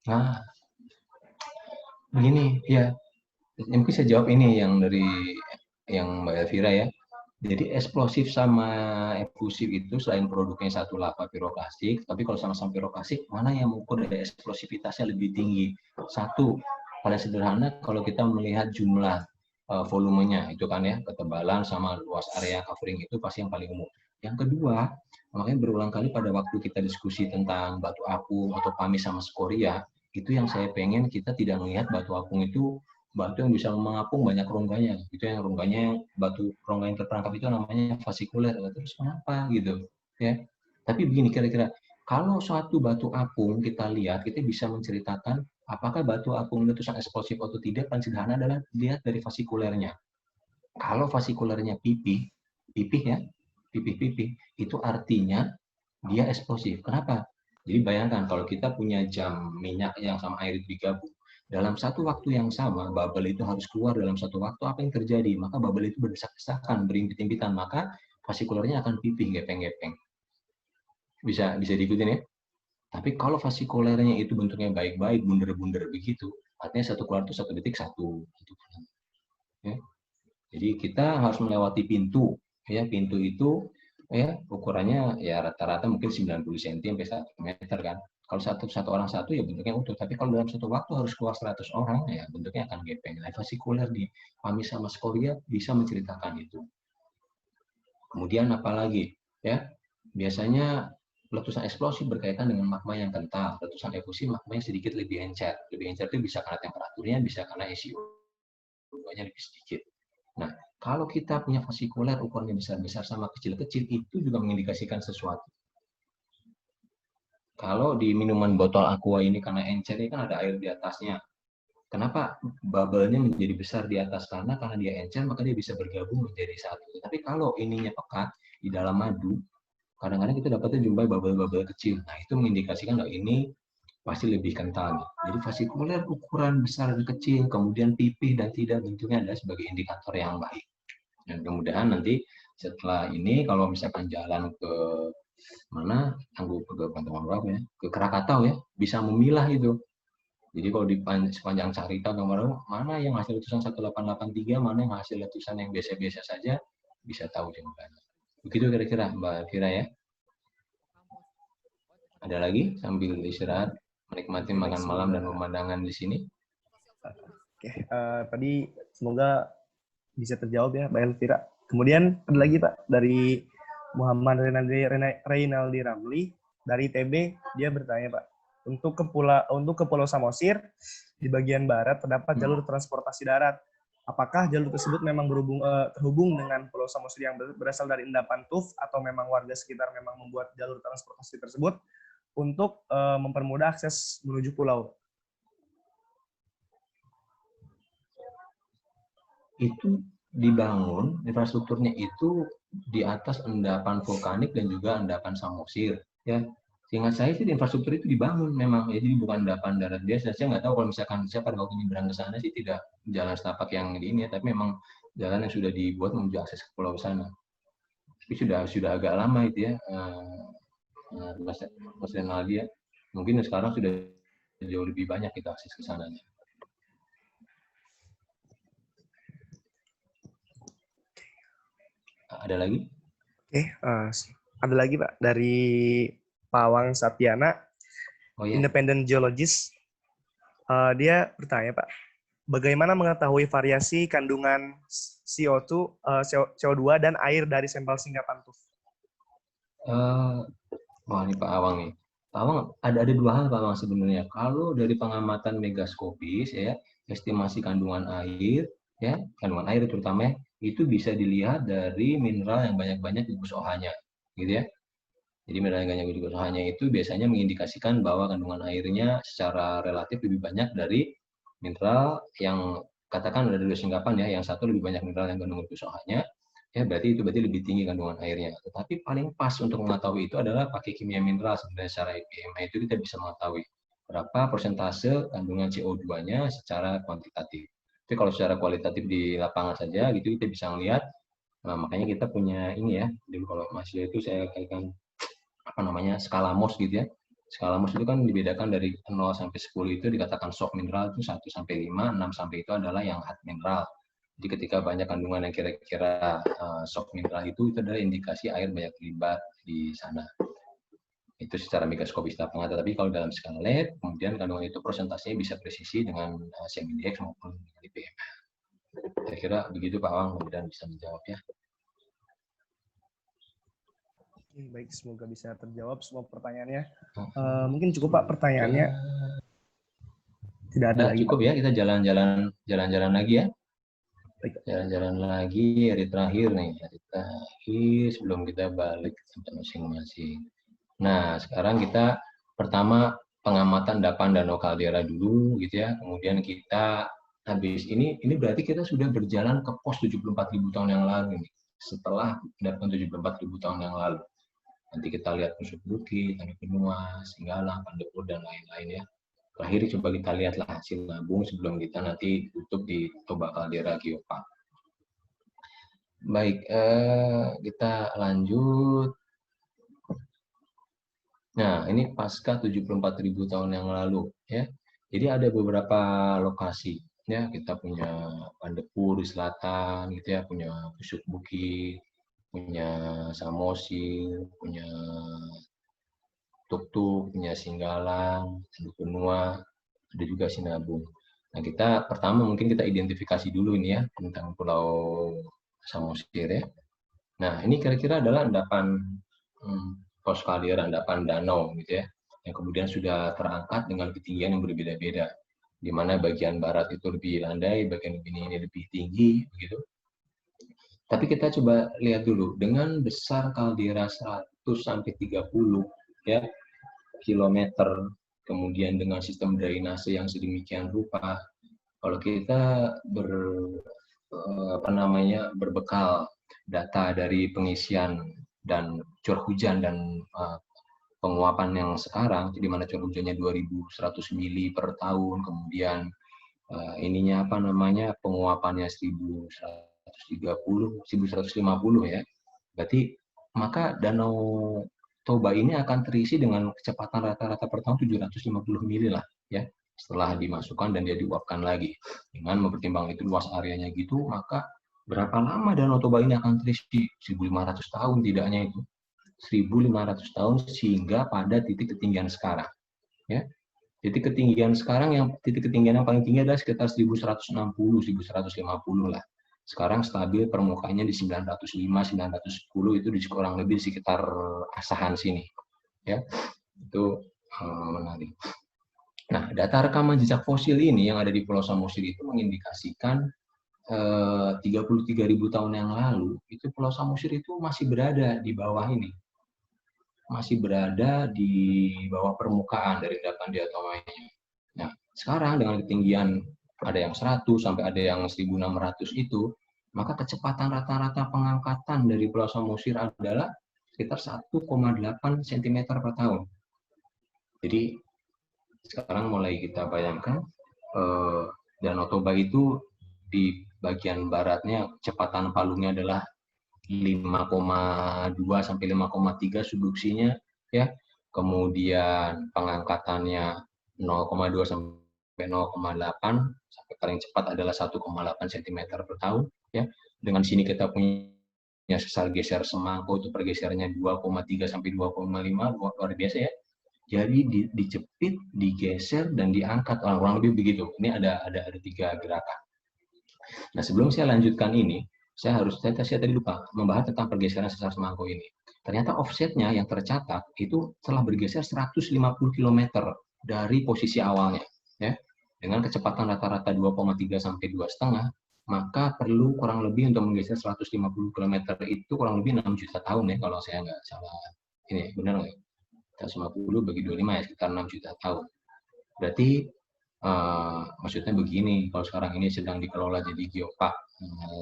S3: Nah, begini ya. Mungkin saya jawab ini yang dari yang Mbak Elvira ya. Jadi eksplosif sama efusif itu selain produknya satu lava piroklastik, tapi kalau sama-sama piroklastik, mana yang mengukur dari eksplosivitasnya lebih tinggi? Satu, paling sederhana kalau kita melihat jumlah volumenya itu kan ya, ketebalan sama luas area covering itu pasti yang paling umum. Yang kedua, makanya berulang kali pada waktu kita diskusi tentang batu apung atau pamis sama skoria, itu yang saya pengen kita tidak melihat batu apung itu batu yang bisa mengapung banyak rongganya, itu yang rongganya batu rongga yang terperangkap itu namanya fasikuler. Terus kenapa gitu ya? Tapi begini kira-kira, kalau suatu batu apung kita lihat, kita bisa menceritakan apakah batu apung letusan eksplosif atau tidak. Paling sederhana adalah lihat dari fasikulernya. Kalau fasikulernya pipih ya, pipih itu artinya dia eksplosif. Kenapa? Jadi bayangkan kalau kita punya jam minyak yang sama air itu digabung, dalam satu waktu yang sama, bubble itu harus keluar dalam satu waktu, apa yang terjadi? Maka bubble itu berdesak-desakan, berimpit-impitan, maka fasikulernya akan pipih, gepeng-gepeng. Bisa diikutin ya? Tapi kalau fasikulernya itu bentuknya baik-baik, bunder-bunder begitu, artinya satu keluar itu 1 detik satu. Ya. Jadi kita harus melewati pintu. Ya, pintu itu ya ukurannya ya rata-rata mungkin 90 cm sampai 1 meter kan. Kalau satu orang satu ya bentuknya utuh, tapi kalau dalam satu waktu harus keluar 100 orang ya bentuknya akan gepeng. Nah, fasikuler di pamis sama skoria bisa menceritakan itu. Kemudian apalagi ya, biasanya letusan eksplosif berkaitan dengan magma yang kental, letusan efusi magma yang sedikit lebih encer. Lebih encer itu bisa karena temperaturnya, bisa karena isi udara lebih sedikit. Nah, kalau kita punya fasikuler ukurannya besar-besar sama kecil-kecil, itu juga mengindikasikan sesuatu. Kalau di minuman botol aqua ini karena encer kan ada air di atasnya. Kenapa bubble-nya menjadi besar di atas? Karena dia encer, maka dia bisa bergabung menjadi satu. Tapi kalau ininya pekat di dalam madu, kadang-kadang kita dapatnya jumlah bubble-bubble kecil. Nah, itu mengindikasikan bahwa ini pasti lebih kental. Jadi fasikuler ukuran besar dan kecil, kemudian pipih dan tidak bentuknya adalah sebagai indikator yang baik. Dan mudah-mudahan nanti setelah ini kalau misalkan jalan ke mana ke Krakatau ya, bisa memilah itu. Jadi kalau di sepanjang Carita gambar mana yang hasil letusan 1883, mana yang hasil letusan yang biasa-biasa saja, bisa tahu jawabannya. Begitu kira-kira Mbak Fira ya. Ada lagi sambil istirahat, menikmati
S2: Baik,
S3: makan malam dan
S2: semoga.
S3: pemandangan di sini?
S2: Oke, tadi semoga bisa terjawab ya, Mbak Elvira. Kemudian ada lagi Pak dari Muhammad Reynaldi Ramli dari TB, dia bertanya Pak, untuk ke Pulau Samosir di bagian barat terdapat jalur transportasi darat. Apakah jalur tersebut memang terhubung dengan Pulau Samosir yang berasal dari endapan Tuf atau memang warga sekitar memang membuat jalur transportasi tersebut untuk mempermudah akses menuju pulau?
S3: Itu dibangun, infrastrukturnya itu di atas endapan vulkanik dan juga endapan Samosir. Ya, seingat saya sih infrastruktur itu dibangun memang, jadi bukan endapan darat biasa. Saya nggak tahu kalau misalkan saya pada waktu nyebrang ke sana sih tidak jalan setapak yang di ini ya, tapi memang jalan yang sudah dibuat menuju akses ke pulau sana. Tapi sudah agak lama itu ya, Mas Renaldi ya. Mungkin sekarang sudah jauh lebih banyak kita akses ke sananya. Ada lagi?
S2: Oke, ada lagi Pak dari Pawang Satyana, independent geologist. Dia bertanya Pak, bagaimana mengetahui variasi kandungan CO2 dan air dari sampel singkapan TUF?
S3: Wah ini Pak Awang nih. Pak Awang ada dua hal Pak Awang sebenarnya. Kalau dari pengamatan megaskopis ya, estimasi kandungan air ya, kandungan air terutama itu bisa dilihat dari mineral yang banyak-banyak di gugus OH-nya, gitu ya. Jadi mineral yang banyak di gugus OH-nya itu biasanya mengindikasikan bahwa kandungan airnya secara relatif lebih banyak dari mineral yang katakan ada dua singkapan ya, yang satu lebih banyak mineral yang kandungan gugus OH-nya, ya berarti lebih tinggi kandungan airnya. Tetapi paling pas untuk mengetahui itu adalah pakai kimia mineral sebenarnya secara IPM. Itu kita bisa mengetahui berapa persentase kandungan CO2-nya secara kuantitatif. Tapi kalau secara kualitatif di lapangan saja gitu kita bisa melihat. Nah, makanya kita punya ini ya. Dulu kalau masih itu saya kaitkan apa namanya skala Mohs gitu ya. Skala Mohs itu kan dibedakan dari 0 sampai 10 itu dikatakan soft mineral itu 1 sampai 5, 6 sampai itu adalah yang hard mineral. Jadi ketika banyak kandungan yang kira-kira soft mineral itu adalah indikasi air banyak terlibat di sana. Itu secara mikroskopis lapangan, tapi kalau dalam skala lab, kemudian kandungan itu persentasenya bisa presisi dengan semi-DX maupun dengan IPM. Kira-kira begitu Pak Awang, kemudian bisa menjawab ya.
S2: Baik, semoga bisa terjawab semua pertanyaannya. Mungkin cukup Pak pertanyaannya. Tidak ada lagi.
S3: Cukup
S2: Pak.
S3: ya, kita jalan-jalan lagi ya. Jalan-jalan lagi, hari terakhir nih, sebelum kita balik ke tempat masing-masing. Nah, sekarang kita pertama pengamatan endapan danau kaldera dulu, gitu ya. Kemudian kita habis ini berarti kita sudah berjalan ke pos 74.000 tahun yang lalu nih. Setelah endapan 74.000 tahun yang lalu. Nanti kita lihat Pusuk Bukit, Tanjung Benua, Singgalang, Pandepur, dan lain-lain ya. Terakhir coba kita lihatlah hasil nabung sebelum kita nanti tutup di Toba Kaldera Geopark. Baik, kita lanjut. Nah, ini pasca 74.000 tahun yang lalu ya. Jadi ada beberapa lokasi ya, kita punya Pandepur di selatan gitu ya, punya Pusuk Bukit, punya Samosir, punya Tuk-Tuk, punya Singgalang, Tanjung Benua, ada juga Sinabung. Nah, kita pertama mungkin kita identifikasi dulu ini ya tentang Pulau Samosir ya. Nah, ini kira-kira adalah endapan pos kaldera, endapan danau gitu ya, yang kemudian sudah terangkat dengan ketinggian yang berbeda-beda, di mana bagian barat itu lebih landai, bagian ini lebih tinggi, begitu. Tapi kita coba lihat dulu, dengan besar kaldera 100 sampai 30 ya kilometer, kemudian dengan sistem drainase yang sedemikian rupa, kalau kita berbekal data dari pengisian dan curah hujan dan penguapan yang sekarang, di mana curah hujannya 2.100 mili per tahun, kemudian penguapannya 1.130, 1.150 ya. Berarti maka Danau Toba ini akan terisi dengan kecepatan rata-rata per tahun 750 mili lah ya. Setelah dimasukkan dan dia diuapkan lagi. Dengan mempertimbangkan itu luas areanya gitu, maka berapa lama Danau Toba ini akan terisi? 1.500 tahun tidaknya itu. 1.500 tahun sehingga pada titik ketinggian sekarang. Ya, titik ketinggian yang paling tinggi adalah sekitar 1160, 1150 lah. Sekarang stabil permukaannya di 905, 910 itu di kurang lebih sekitar Asahan sini. Ya, itu menarik. Nah, data rekaman jejak fosil ini yang ada di Pulau Samosir itu mengindikasikan 33.000 tahun yang lalu itu Pulau Samosir itu masih berada di bawah ini, masih berada di bawah permukaan dari endapan diatomanya. Nah, sekarang dengan ketinggian ada yang 100 sampai ada yang 1.600 itu, maka kecepatan rata-rata pengangkatan dari Pulau Samosir adalah sekitar 1,8 cm per tahun. Jadi sekarang mulai kita bayangkan Danau Toba itu di bagian baratnya kecepatan palungnya adalah 5,2 sampai 5,3 subduksinya, ya. Kemudian pengangkatannya 0,2 sampai 0,8, sampai paling cepat adalah 1,8 cm per tahun, ya. Dengan sini kita punya sesar geser semangko itu pergeserannya 2,3 sampai 2,5, luar biasa ya. Jadi dijepit, digeser, dan diangkat, kurang lebih begitu. Ini ada 3 gerakan. Nah, sebelum saya lanjutkan ini, saya tadi lupa membahas tentang pergeseran sesar semangko ini. Ternyata offsetnya yang tercatat itu telah bergeser 150 km dari posisi awalnya. Ya. Dengan kecepatan rata-rata 2,3 sampai 2,5, maka perlu kurang lebih untuk menggeser 150 km itu kurang lebih 6 juta tahun ya, kalau saya nggak salah. Ini benar nggak? 150 bagi 25 ya, sekitar 6 juta tahun. Berarti maksudnya begini, kalau sekarang ini sedang dikelola jadi geopark,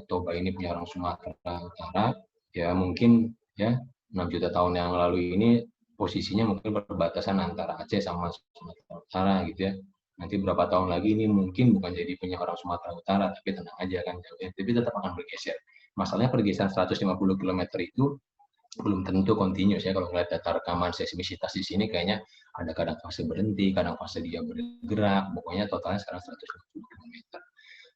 S3: Toba ini punya orang Sumatera Utara, ya mungkin ya 6 juta tahun yang lalu ini posisinya mungkin perbatasan antara Aceh sama Sumatera Utara gitu ya. Nanti berapa tahun lagi ini mungkin bukan jadi punya orang Sumatera Utara, tapi tenang aja kan, tapi tetap akan bergeser. Masalahnya pergeseran 150 km itu belum tentu continuous ya. Kalau melihat data rekaman seismisitas di sini kayaknya ada kadang fase berhenti, kadang fase dia bergerak, pokoknya totalnya sekarang 150 km.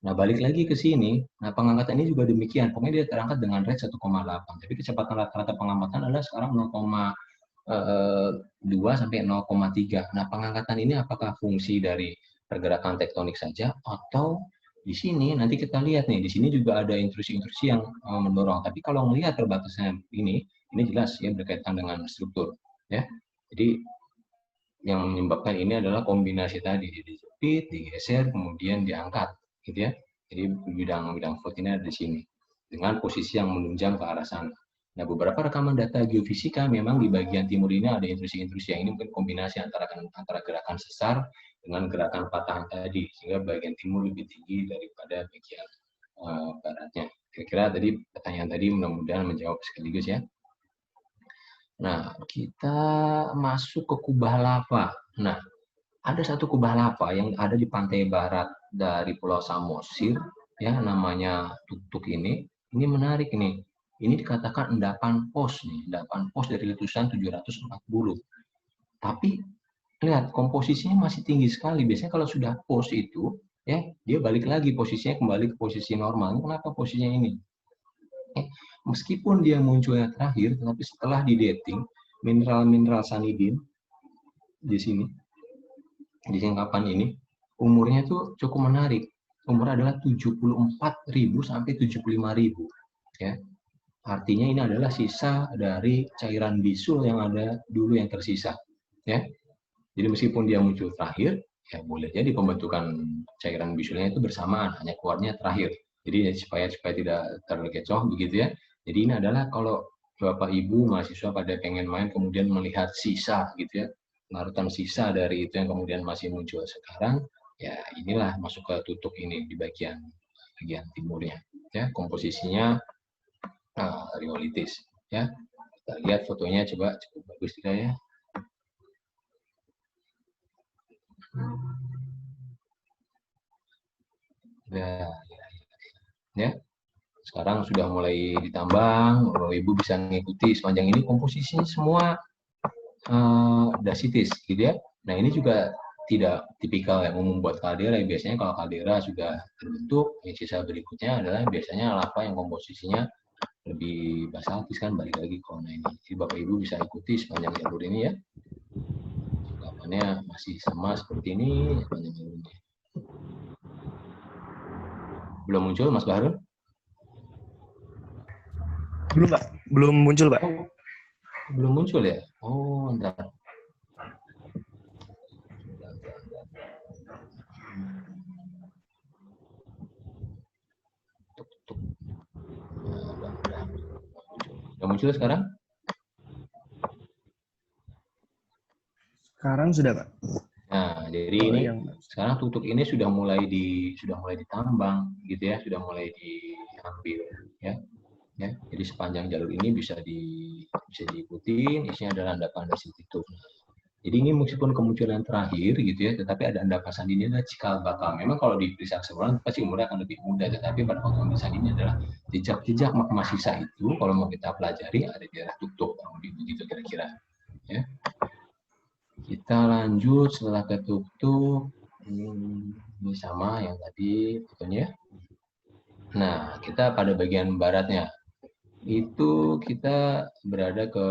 S3: Nah, balik lagi ke sini, nah pengangkatan ini juga demikian, pokoknya dia terangkat dengan rate 1,8, tapi kecepatan rata-rata pengamatan adalah sekarang 0,2 sampai 0,3. Nah, pengangkatan ini apakah fungsi dari pergerakan tektonik saja, atau di sini nanti kita lihat nih, di sini juga ada intrusi-intrusi yang mendorong, tapi kalau melihat terbatasnya ini jelas ya berkaitan dengan struktur ya. Jadi yang menyebabkan ini adalah kombinasi tadi, dijepit, digeser, kemudian diangkat gitu ya. Jadi bidang foot ini ada di sini dengan posisi yang menunjang ke arah sana. Nah, beberapa rekaman data geofisika memang di bagian timur ini ada intrusi-intrusi yang ini mungkin kombinasi antara gerakan sesar dengan gerakan patahan tadi, sehingga bagian timur lebih tinggi daripada bagian baratnya. Kira-kira tadi pertanyaan tadi mudah-mudahan menjawab sekaligus ya. Nah, kita masuk ke kubah lava. Nah, ada satu kubah lava yang ada di pantai barat dari Pulau Samosir, ya, namanya Tuk-Tuk ini. Ini menarik nih. Ini dikatakan endapan pos nih, endapan pos dari letusan 740. Tapi lihat komposisinya masih tinggi sekali. Biasanya kalau sudah pos itu, ya, dia balik lagi posisinya kembali ke posisi normal. Kenapa posisinya ini? Meskipun dia munculnya terakhir, tetapi setelah didating, mineral-mineral sanidin di sini, di singkapan ini, umurnya tuh cukup menarik. Umur adalah 74.000 sampai 75.000. Ya. Artinya ini adalah sisa dari cairan bisul yang ada dulu yang tersisa. Ya. Jadi meskipun dia muncul terakhir, ya boleh jadi pembentukan cairan bisulnya itu bersamaan, hanya keluarnya terakhir. Jadi supaya tidak terkecoh begitu ya. Jadi ini adalah kalau Bapak Ibu mahasiswa pada pengen main kemudian melihat sisa gitu ya, larutan sisa dari itu yang kemudian masih muncul sekarang, ya inilah masuk ke Tutuk ini di bagian timurnya. Ya, komposisinya riolitis. Ya, kita lihat fotonya coba cukup bagus tidak ya? Ya. Sekarang sudah mulai ditambang, Ibu bisa mengikuti sepanjang ini komposisinya semua dasitis, gitu ya. Nah, ini juga tidak tipikal yang umum buat kaldera. Biasanya kalau kaldera sudah terbentuk, yang sisa berikutnya adalah biasanya lava yang komposisinya lebih basaltis kan, balik lagi ke warna ini. Jadi Bapak Ibu bisa ikuti sepanjang jalur ini ya. Lapannya masih sama seperti ini sepanjang jalurnya. Belum muncul Mas Bahrul?
S2: Belum, Pak. Belum muncul, Pak.
S3: Oh, belum muncul ya? Oh, entar. Sudah muncul sekarang?
S2: Sekarang sudah, Pak.
S3: Nah, jadi
S2: Oh,
S3: ini
S2: yang
S3: sekarang tutuk ini sudah mulai ditambang gitu ya, sudah mulai diambil ya. Ya, jadi sepanjang jalur ini bisa diikuti, isinya adalah endapan andasit itu. Jadi ini meskipun kemunculan terakhir gitu ya, tetapi ada endapan sandi ini adalah cikal bakal. Memang kalau diperiksa keseluruhan pasti umurnya akan lebih muda, tetapi pada waktu pemeriksaan ini adalah jejak-jejak magma sisa itu kalau mau kita pelajari ada di daerah tutuk, begitu kira-kira. Ya. Kita lanjut setelah ke tutuk, ini sama yang tadi fotonya. Nah, kita pada bagian baratnya. Itu kita berada ke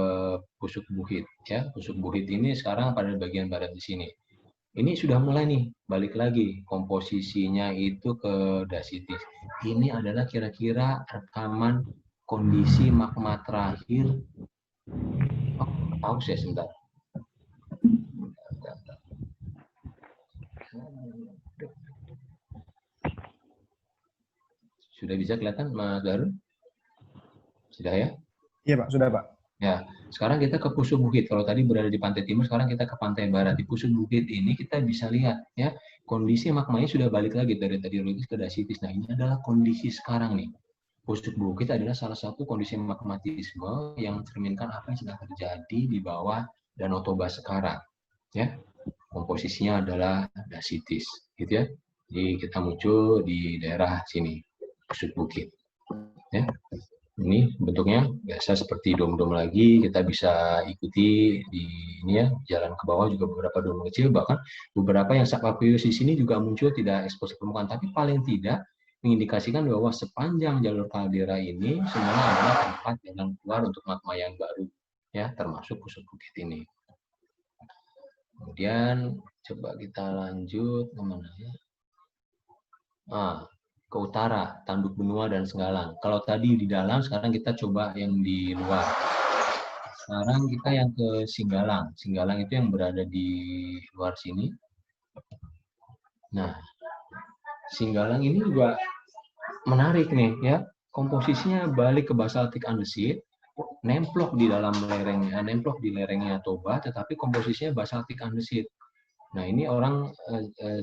S3: Pusuk Buhit ya. Pusuk Buhit ini sekarang pada bagian barat di sini. Ini sudah mulai nih balik lagi komposisinya itu ke dasitis. Ini adalah kira-kira rekaman kondisi magma terakhir. Oh, tahu saya sebentar. Sudah bisa kelihatan Mas Darun? Sudah ya?
S2: Iya, Pak. Sudah, Pak.
S3: Ya, sekarang kita ke Pusuk Bukit. Kalau tadi berada di pantai timur, sekarang kita ke pantai barat. Di Pusuk Bukit ini kita bisa lihat ya, kondisi magmanya sudah balik lagi dari tadi rolitis ke dasitis. Nah, ini adalah kondisi sekarang nih. Pusuk Bukit adalah salah satu kondisi magmatisme yang mencerminkan apa yang sedang terjadi di bawah Danau Toba sekarang. Ya, komposisinya adalah dasitis, gitu ya. Jadi kita muncul di daerah sini, Pusuk Bukit. Ya. Ini bentuknya biasa seperti dom-dom lagi, kita bisa ikuti di ini ya, jalan ke bawah juga beberapa dom kecil, bahkan beberapa yang subaqueous di sini juga muncul tidak ekspos ke permukaan, tapi paling tidak mengindikasikan bahwa sepanjang jalur kaldera ini semuanya adalah tempat jalan keluar untuk magma yang baru, ya, termasuk Pusuk Bukit ini. Kemudian coba kita lanjut kemana ya? Ke utara, Tanduk Benua dan Senggalang. Kalau tadi di dalam, sekarang kita coba yang di luar. Sekarang kita yang ke Singgalang. Singgalang itu yang berada di luar sini. Nah, Singgalang ini juga menarik nih ya. Komposisinya balik ke basaltic andesit, nemplok di dalam lerengnya, nemplok di lerengnya Toba, tetapi komposisinya basaltic andesit. Nah, ini orang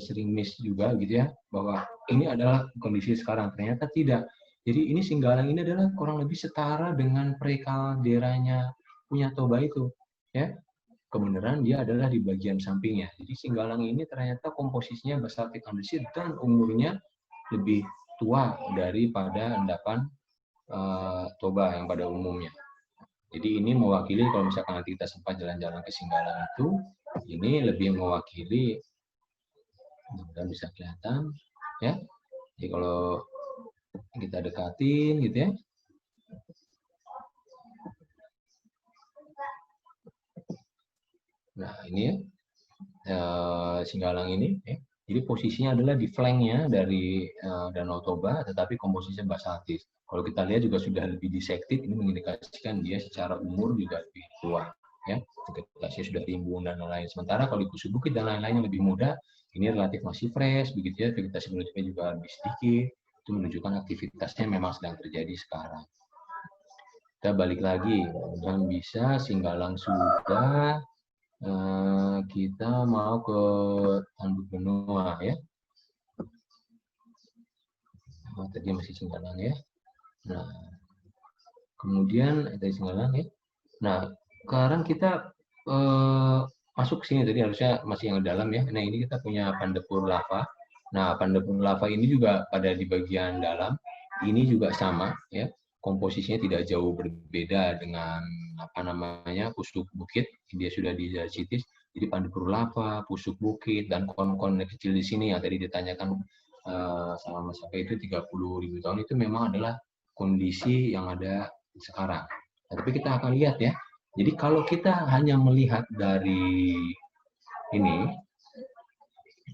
S3: sering miss juga gitu ya, bahwa ini adalah kondisi sekarang. Ternyata tidak. Jadi ini Singgalang ini adalah kurang lebih setara dengan prekalderanya punya Toba itu. Ya, kebenaran dia adalah di bagian sampingnya. Jadi Singgalang ini ternyata komposisinya basaltic andesit dan umurnya lebih tua daripada endapan Toba yang pada umumnya. Jadi ini mewakili kalau misalkan nanti kita sempat jalan-jalan ke Singgalang itu, ini lebih mewakili, mudah bisa kelihatan ya. Jadi kalau kita dekatin gitu ya. Nah ini ya, Singgalang ini ya. Jadi posisinya adalah di flanknya dari Danau Toba, tetapi komposisinya basaltis. Kalau kita lihat juga sudah lebih dissekted, ini mengindikasikan dia secara umur juga lebih tua. Ya, vegetasinya sudah rimbun dan lain-lain. Sementara kalau di Pusuk Bukit dan lain-lain yang lebih muda, ini relatif masih fresh, begitu ya, vegetasi produknya juga lebih sedikit. Itu menunjukkan aktivitasnya memang sedang terjadi sekarang. Kita balik lagi, mudah bisa Singgalang sudah. Kita mau ke Tanduk Benua ya. Oh, tadi masih Singgalang ya. Nah, kemudian dari Singgalang ya. Nah, sekarang kita masuk ke sini, tadi harusnya masih yang dalam ya. Nah, ini kita punya Pandepur lava. Nah, Pandepur lava ini juga pada di bagian dalam. Ini juga sama ya. Komposisinya tidak jauh berbeda dengan apa namanya Pusuk Bukit. Dia sudah di dasitis. Jadi Pandepur lava, Pusuk Bukit, dan kon-kon kecil di sini yang tadi ditanyakan sama Mas Saka itu 30.000 tahun, itu memang adalah kondisi yang ada sekarang. Nah, tapi kita akan lihat ya. Jadi kalau kita hanya melihat dari ini,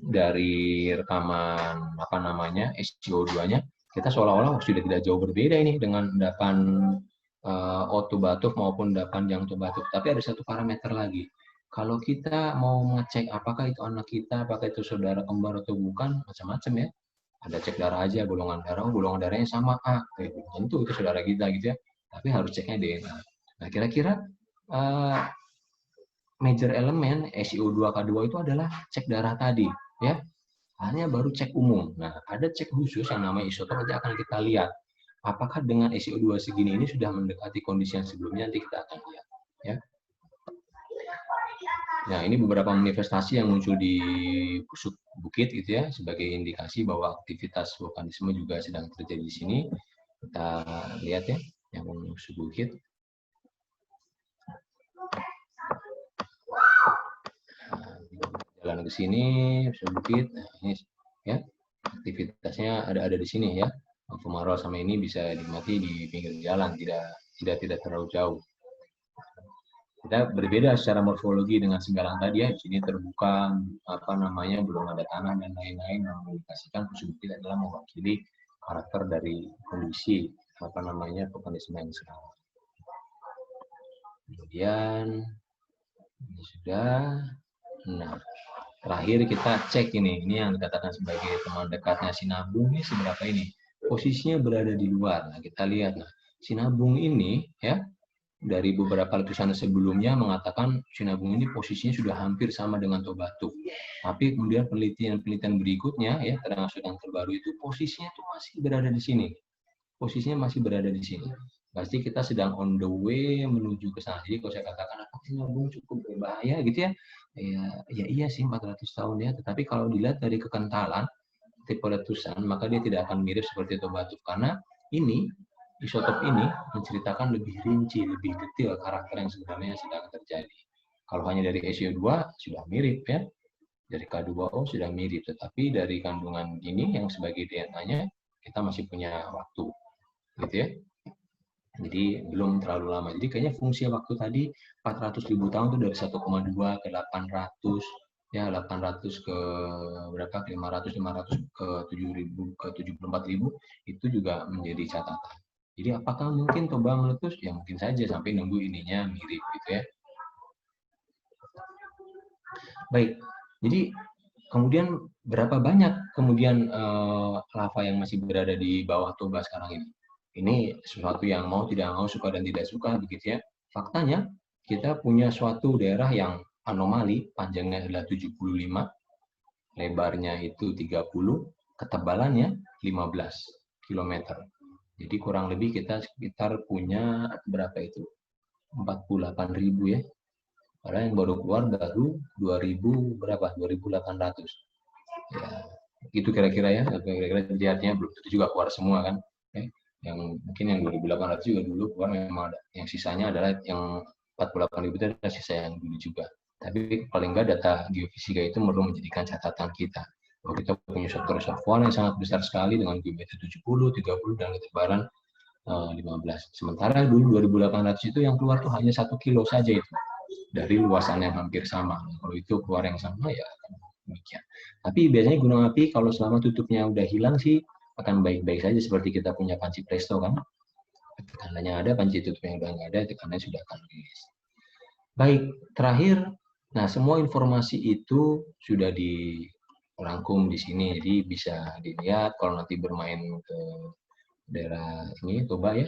S3: dari rekaman apa namanya SCO2-nya, kita seolah-olah sudah tidak jauh berbeda ini dengan endapan O2 batuk maupun endapan jantung batuk. Tapi ada satu parameter lagi. Kalau kita mau ngecek apakah itu anak kita, apakah itu saudara kembar atau bukan, macam-macam ya. Ada cek darah aja, golongan darahnya sama A, tentu itu saudara kita gitu ya. Tapi harus ceknya DNA. Nah, kira-kira major elemen SiO2K2 itu adalah cek darah tadi, ya. Hanya baru cek umum. Nah, ada cek khusus yang namanya isotop, nanti akan kita lihat. Apakah dengan SiO2 segini ini sudah mendekati kondisi yang sebelumnya, nanti kita akan lihat. Ya. Nah, ini beberapa manifestasi yang muncul di pusuk bukit gitu ya, sebagai indikasi bahwa aktivitas vulkanisme juga sedang terjadi di sini. Kita lihat ya, yang pusuk bukit. Jalan ke sini, pusuk bukit. Nah, ini ya, aktivitasnya ada di sini ya. Kemarau sama ini bisa dinikmati di pinggir jalan, tidak terlalu jauh. Kita berbeda secara morfologi dengan Semgalang tadi ya. Di sini terbuka, apa namanya, belum ada tanah dan lain-lain, yang mengindikasikan pusuk bukit adalah mewakili karakter dari kondisi apa namanya vulkanisme yang sekarang. Kemudian ini sudah. Nah, terakhir kita cek ini yang dikatakan sebagai teman dekatnya sinabung ini seberapa ini. Posisinya berada di luar. Nah, kita lihat. Nah, sinabung ini ya, dari beberapa letusan sebelumnya mengatakan sinabung ini posisinya sudah hampir sama dengan Tobatu. Tapi kemudian penelitian berikutnya ya, termasuk yang terbaru itu posisinya itu masih berada di sini. Posisinya masih berada di sini. Pasti kita sedang on the way menuju ke sana. Jadi kalau saya katakan apakah sinabung cukup berbahaya gitu ya. Ya iya sih 400 tahun ya, tetapi kalau dilihat dari kekentalan tipe letusan, maka dia tidak akan mirip seperti Tobatu karena ini isotop ini menceritakan lebih rinci, lebih detail karakter yang sebenarnya sedang terjadi. Kalau hanya dari SiO2 sudah mirip ya, dari K2O sudah mirip, tetapi dari kandungan ini yang sebagai DNA-nya kita masih punya waktu, gitu ya. Jadi belum terlalu lama. Jadi kayaknya fungsi waktu tadi 400.000 tahun itu dari 1,2 ke 800, ya 800 ke berapa, ke 500, 500 ke 7.000 ke 74.000, itu juga menjadi catatan. Jadi apakah mungkin Toba meletus? Ya mungkin saja sampai nunggu ininya mirip gitu ya. Baik, jadi kemudian berapa banyak kemudian lava yang masih berada di bawah Toba sekarang ini? Ini sesuatu yang mau tidak mau, suka dan tidak suka begitu ya. Faktanya kita punya suatu daerah yang anomali, panjangnya adalah 75, lebarnya itu 30, ketebalannya 15 km. Jadi kurang lebih kita sekitar punya berapa itu? 48.000 ya. Padahal yang baru keluar baru 2000 berapa? 2.800. Ya, itu kira-kira ya. Kira-kira lihatnya belum tentu juga keluar semua kan. Ya. Yang mungkin yang 2.800 juga dulu keluar memang ada. Yang sisanya adalah yang 48.000 itu adalah sisa yang dulu juga. Tapi paling nggak data geofisika itu perlu menjadikan catatan kita. Bahwa kita punya suatu reservoir yang sangat besar sekali dengan geometri 70, 30, dan ketebalan 15. Sementara dulu 2.800 itu yang keluar tuh hanya 1 kilo saja itu. Dari luasan yang hampir sama. Kalau itu keluar yang sama ya demikian. Tapi biasanya gunung api kalau selama tutupnya udah hilang sih akan baik-baik saja, seperti kita punya panci presto kan. Tekanannya ada, panci tutupnya udah nggak ada, tekanannya sudah akan rilis. Baik, terakhir, nah semua informasi itu sudah dirangkum di sini, jadi bisa dilihat kalau nanti bermain ke daerah ini, Toba ya,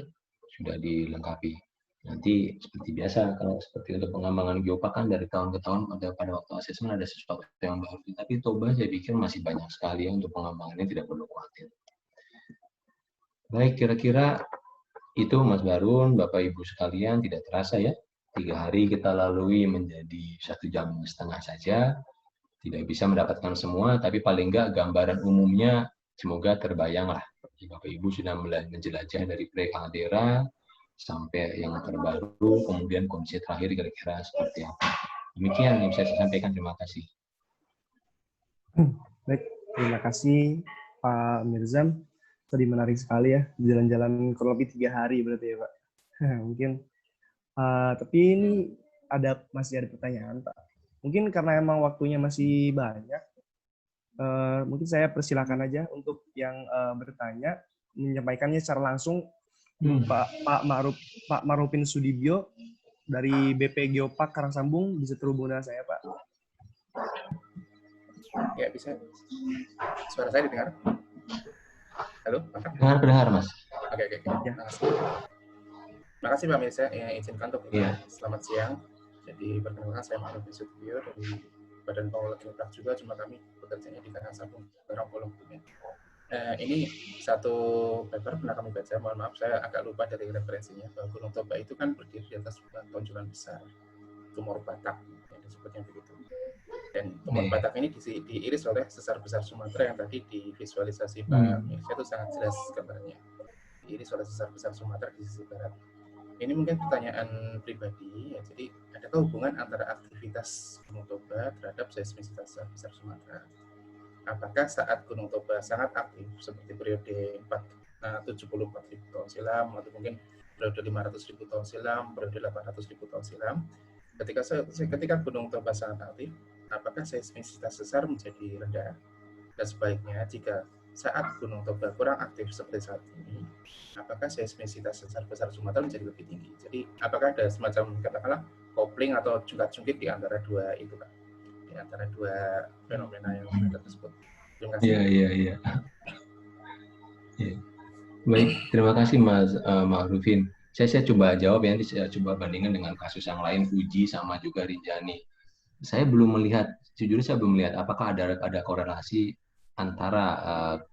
S3: sudah dilengkapi. Nanti seperti biasa, kalau seperti untuk pengembangan geopark kan dari tahun ke tahun pada waktu asesmen ada sesuatu yang baru. Tapi Toba saya pikir masih banyak sekali ya untuk pengembangannya, tidak perlu khawatir. Baik, kira-kira itu Mas Barun, Bapak Ibu sekalian, tidak terasa ya. 3 hari kita lalui menjadi 1,5 jam saja. Tidak bisa mendapatkan semua, tapi paling enggak gambaran umumnya semoga terbayang lah. Bapak Ibu sudah mulai menjelajah dari pre-kaldera sampai yang terbaru, kemudian kondisi terakhir kira-kira seperti apa. Demikian yang bisa saya sampaikan. Terima kasih.
S2: Baik, terima kasih Pak Mirzam. Tadi menarik sekali ya, jalan-jalan kurang lebih 3 hari berarti ya Pak. Mungkin tapi ini masih ada pertanyaan, Pak. Mungkin karena emang waktunya masih banyak, mungkin saya persilakan aja untuk yang bertanya menyampaikannya secara langsung. Pak Marupin Sudibyo dari BP Geopark Karangsambung bisa terhubung dengan saya, Pak.
S4: Ya, bisa. Suara saya didengar? Halo, Pak?
S3: Dengar, Mas.
S4: Oke.
S2: Ya.
S4: Makasih Pak Mirza, izinkan untuk selamat siang. Jadi perkenalkan saya Marupin Sudibyo dari Badan Pengelola Geopark juga, cuma kami bekerjanya di Karangsambung, Barangkolong. Ini satu paper pernah kami baca, mohon maaf saya agak lupa dari referensinya, bahwa Gunung Toba itu kan berdiri di atas tonjolan besar, tumor Batak, yang disebutnya begitu. Dan tumor Batak ini diiris oleh sesar besar Sumatera yang tadi divisualisasi Pak Mirza itu sangat jelas gambarnya. Diiris oleh sesar besar Sumatera di sisi barat. Ini mungkin pertanyaan pribadi, ya. Jadi adakah hubungan antara aktivitas Gunung Toba terhadap seismisitas besar Sumatera? Apakah saat Gunung Toba sangat aktif seperti periode 74.000 tahun silam atau mungkin periode 500.000 tahun silam, periode 800.000 tahun silam, ketika Gunung Toba sangat aktif, apakah seismisitas sesar menjadi rendah? Dan sebaliknya, jika saat Gunung Toba kurang aktif seperti saat ini, apakah seismisitas sesar besar Sumatera menjadi lebih tinggi? Jadi, apakah ada semacam katakanlah kopling atau jungkat-jungkit di antara dua itu, Pak? Di antara dua fenomena yang ada tersebut. Terima kasih.
S3: Iya. Baik, terima kasih Mas Ma'rufin. Saya coba jawab ya, nanti saya coba bandingkan dengan kasus yang lain, Fuji sama juga Rinjani. Saya belum melihat, sejujurnya saya belum melihat apakah ada korelasi antara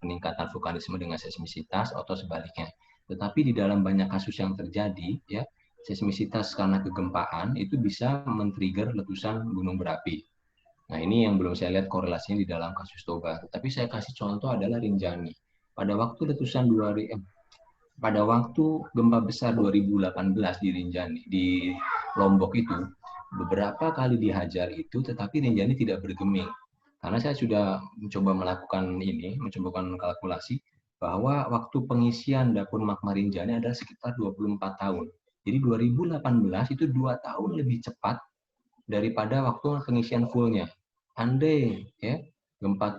S3: peningkatan vulkanisme dengan seismisitas atau sebaliknya. Tetapi di dalam banyak kasus yang terjadi, ya, seismisitas karena kegempaan itu bisa men-trigger letusan gunung berapi. Nah, ini yang belum saya lihat korelasinya di dalam kasus Toba. Tapi saya kasih contoh adalah Rinjani. Pada waktu gempa besar 2018 di Rinjani, di Lombok itu, beberapa kali dihajar itu, tetapi Rinjani tidak bergeming. Karena saya sudah mencoba melakukan kalkulasi, bahwa waktu pengisian dapur magma Rinjani adalah sekitar 24 tahun. Jadi 2018 itu 2 tahun lebih cepat daripada waktu pengisian fullnya. Andai ya gempa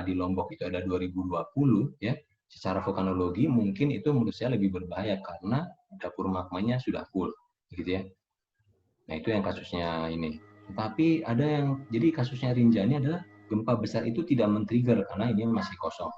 S3: di Lombok itu ada 2020 ya, secara vulkanologi mungkin itu menurut saya lebih berbahaya karena dapur magmanya sudah full gitu ya. Nah, itu yang kasusnya ini. Tetapi ada yang jadi kasusnya Rinjani adalah gempa besar itu tidak men-trigger karena ini masih kosong.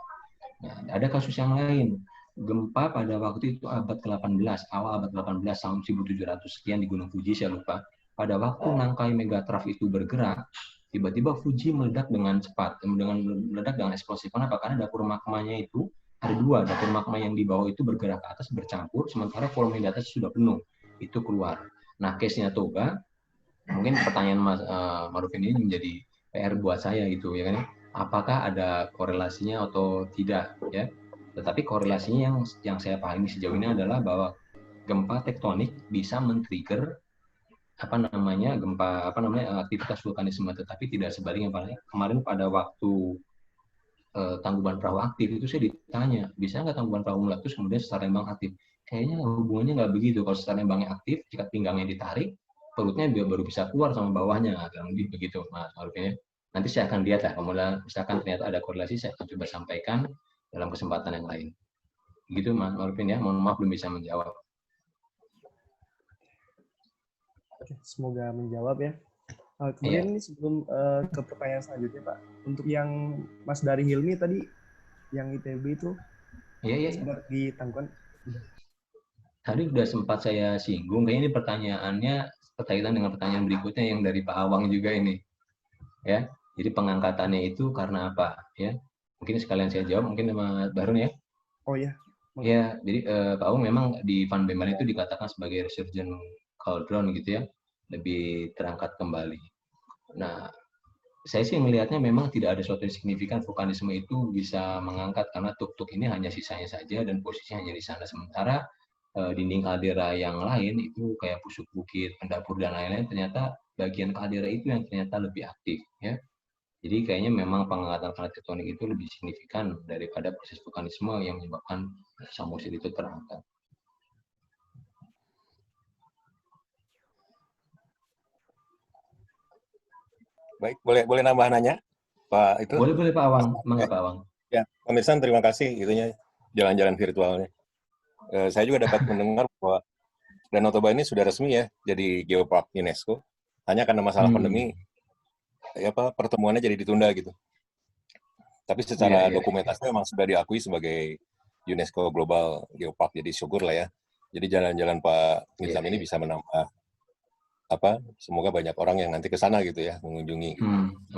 S3: Nah, ada kasus yang lain. Gempa pada waktu itu abad ke-18, awal abad ke-18 tahun 1700 sekian di Gunung Fuji, saya lupa. Pada waktu nangkai megatraf itu bergerak, tiba-tiba Fuji meledak dengan cepat, meledak dengan eksplosif. Kenapa? Karena dapur magmanya itu ada dua, dapur magma yang di bawah itu bergerak ke atas, bercampur, sementara volume di atas sudah penuh, itu keluar. Nah, case-nya Toba, mungkin pertanyaan Mas Marufin ini menjadi PR buat saya gitu, ya kan? Apakah ada korelasinya atau tidak, ya? Tetapi korelasinya yang saya pahami sejauh ini adalah bahwa gempa tektonik bisa men-trigger aktivitas vulkanisme, tetapi tidak sebaliknya. Kemarin pada waktu Tangkuban Perahu aktif itu saya ditanya, bisa nggak Tangkuban Perahu meletus kemudian Sesar Lembang aktif? Kayaknya hubungannya nggak begitu. Kalau Sesar Lembangnya aktif, ikat pinggangnya ditarik, perutnya baru bisa keluar sama bawahnya, kurang lebih begitu, Mas Marufin. Nanti saya akan lihat lah, kemudian misalkan ternyata ada korelasi, saya akan coba sampaikan dalam kesempatan yang lain. Gitu Mas Marufin ya, mohon maaf belum bisa menjawab.
S2: Oke, semoga menjawab ya. Kemudian ini sebelum ke pertanyaan selanjutnya Pak, untuk yang Mas dari Hilmi tadi, yang ITB itu, sempat ditangguhkan.
S3: Tadi sudah sempat saya singgung, kayaknya ini pertanyaannya berkaitan dengan pertanyaan berikutnya yang dari Pak Awang juga ini. Ya, jadi pengangkatannya itu karena apa? Ya, mungkin sekalian saya jawab, mungkin Mas Barun ya.
S2: Oh ya.
S3: Ya, jadi Pak Awang memang di Van Beeman itu dikatakan sebagai resurgent cauldron gitu ya, lebih terangkat kembali. Nah, saya sih melihatnya memang tidak ada suatu yang signifikan vulkanisme itu bisa mengangkat karena tuk-tuk ini hanya sisanya saja dan posisinya hanya di sana. Sementara dinding kaldera yang lain itu kayak pusuk bukit, pendapur dan lain-lain ternyata bagian kaldera itu yang ternyata lebih aktif ya. Jadi kayaknya memang pengangkatan planet tektonik itu lebih signifikan daripada proses vulkanisme yang menyebabkan samosir itu terangkat.
S5: Baik, boleh nambah nanya, Pak itu?
S3: Boleh Pak Awang, mangga Pak Awang.
S5: Ya, pemirsa terima kasih itunya jalan-jalan virtualnya. Saya juga dapat mendengar bahwa Danau Toba ini sudah resmi ya jadi Geopark UNESCO. Hanya karena masalah pandemi, pertemuannya jadi ditunda gitu. Tapi secara dokumentasi memang sudah diakui sebagai UNESCO Global Geopark, jadi syukur lah ya. Jadi jalan-jalan Pak Mirzam ini bisa menambah semoga banyak orang yang nanti ke sana gitu ya mengunjungi.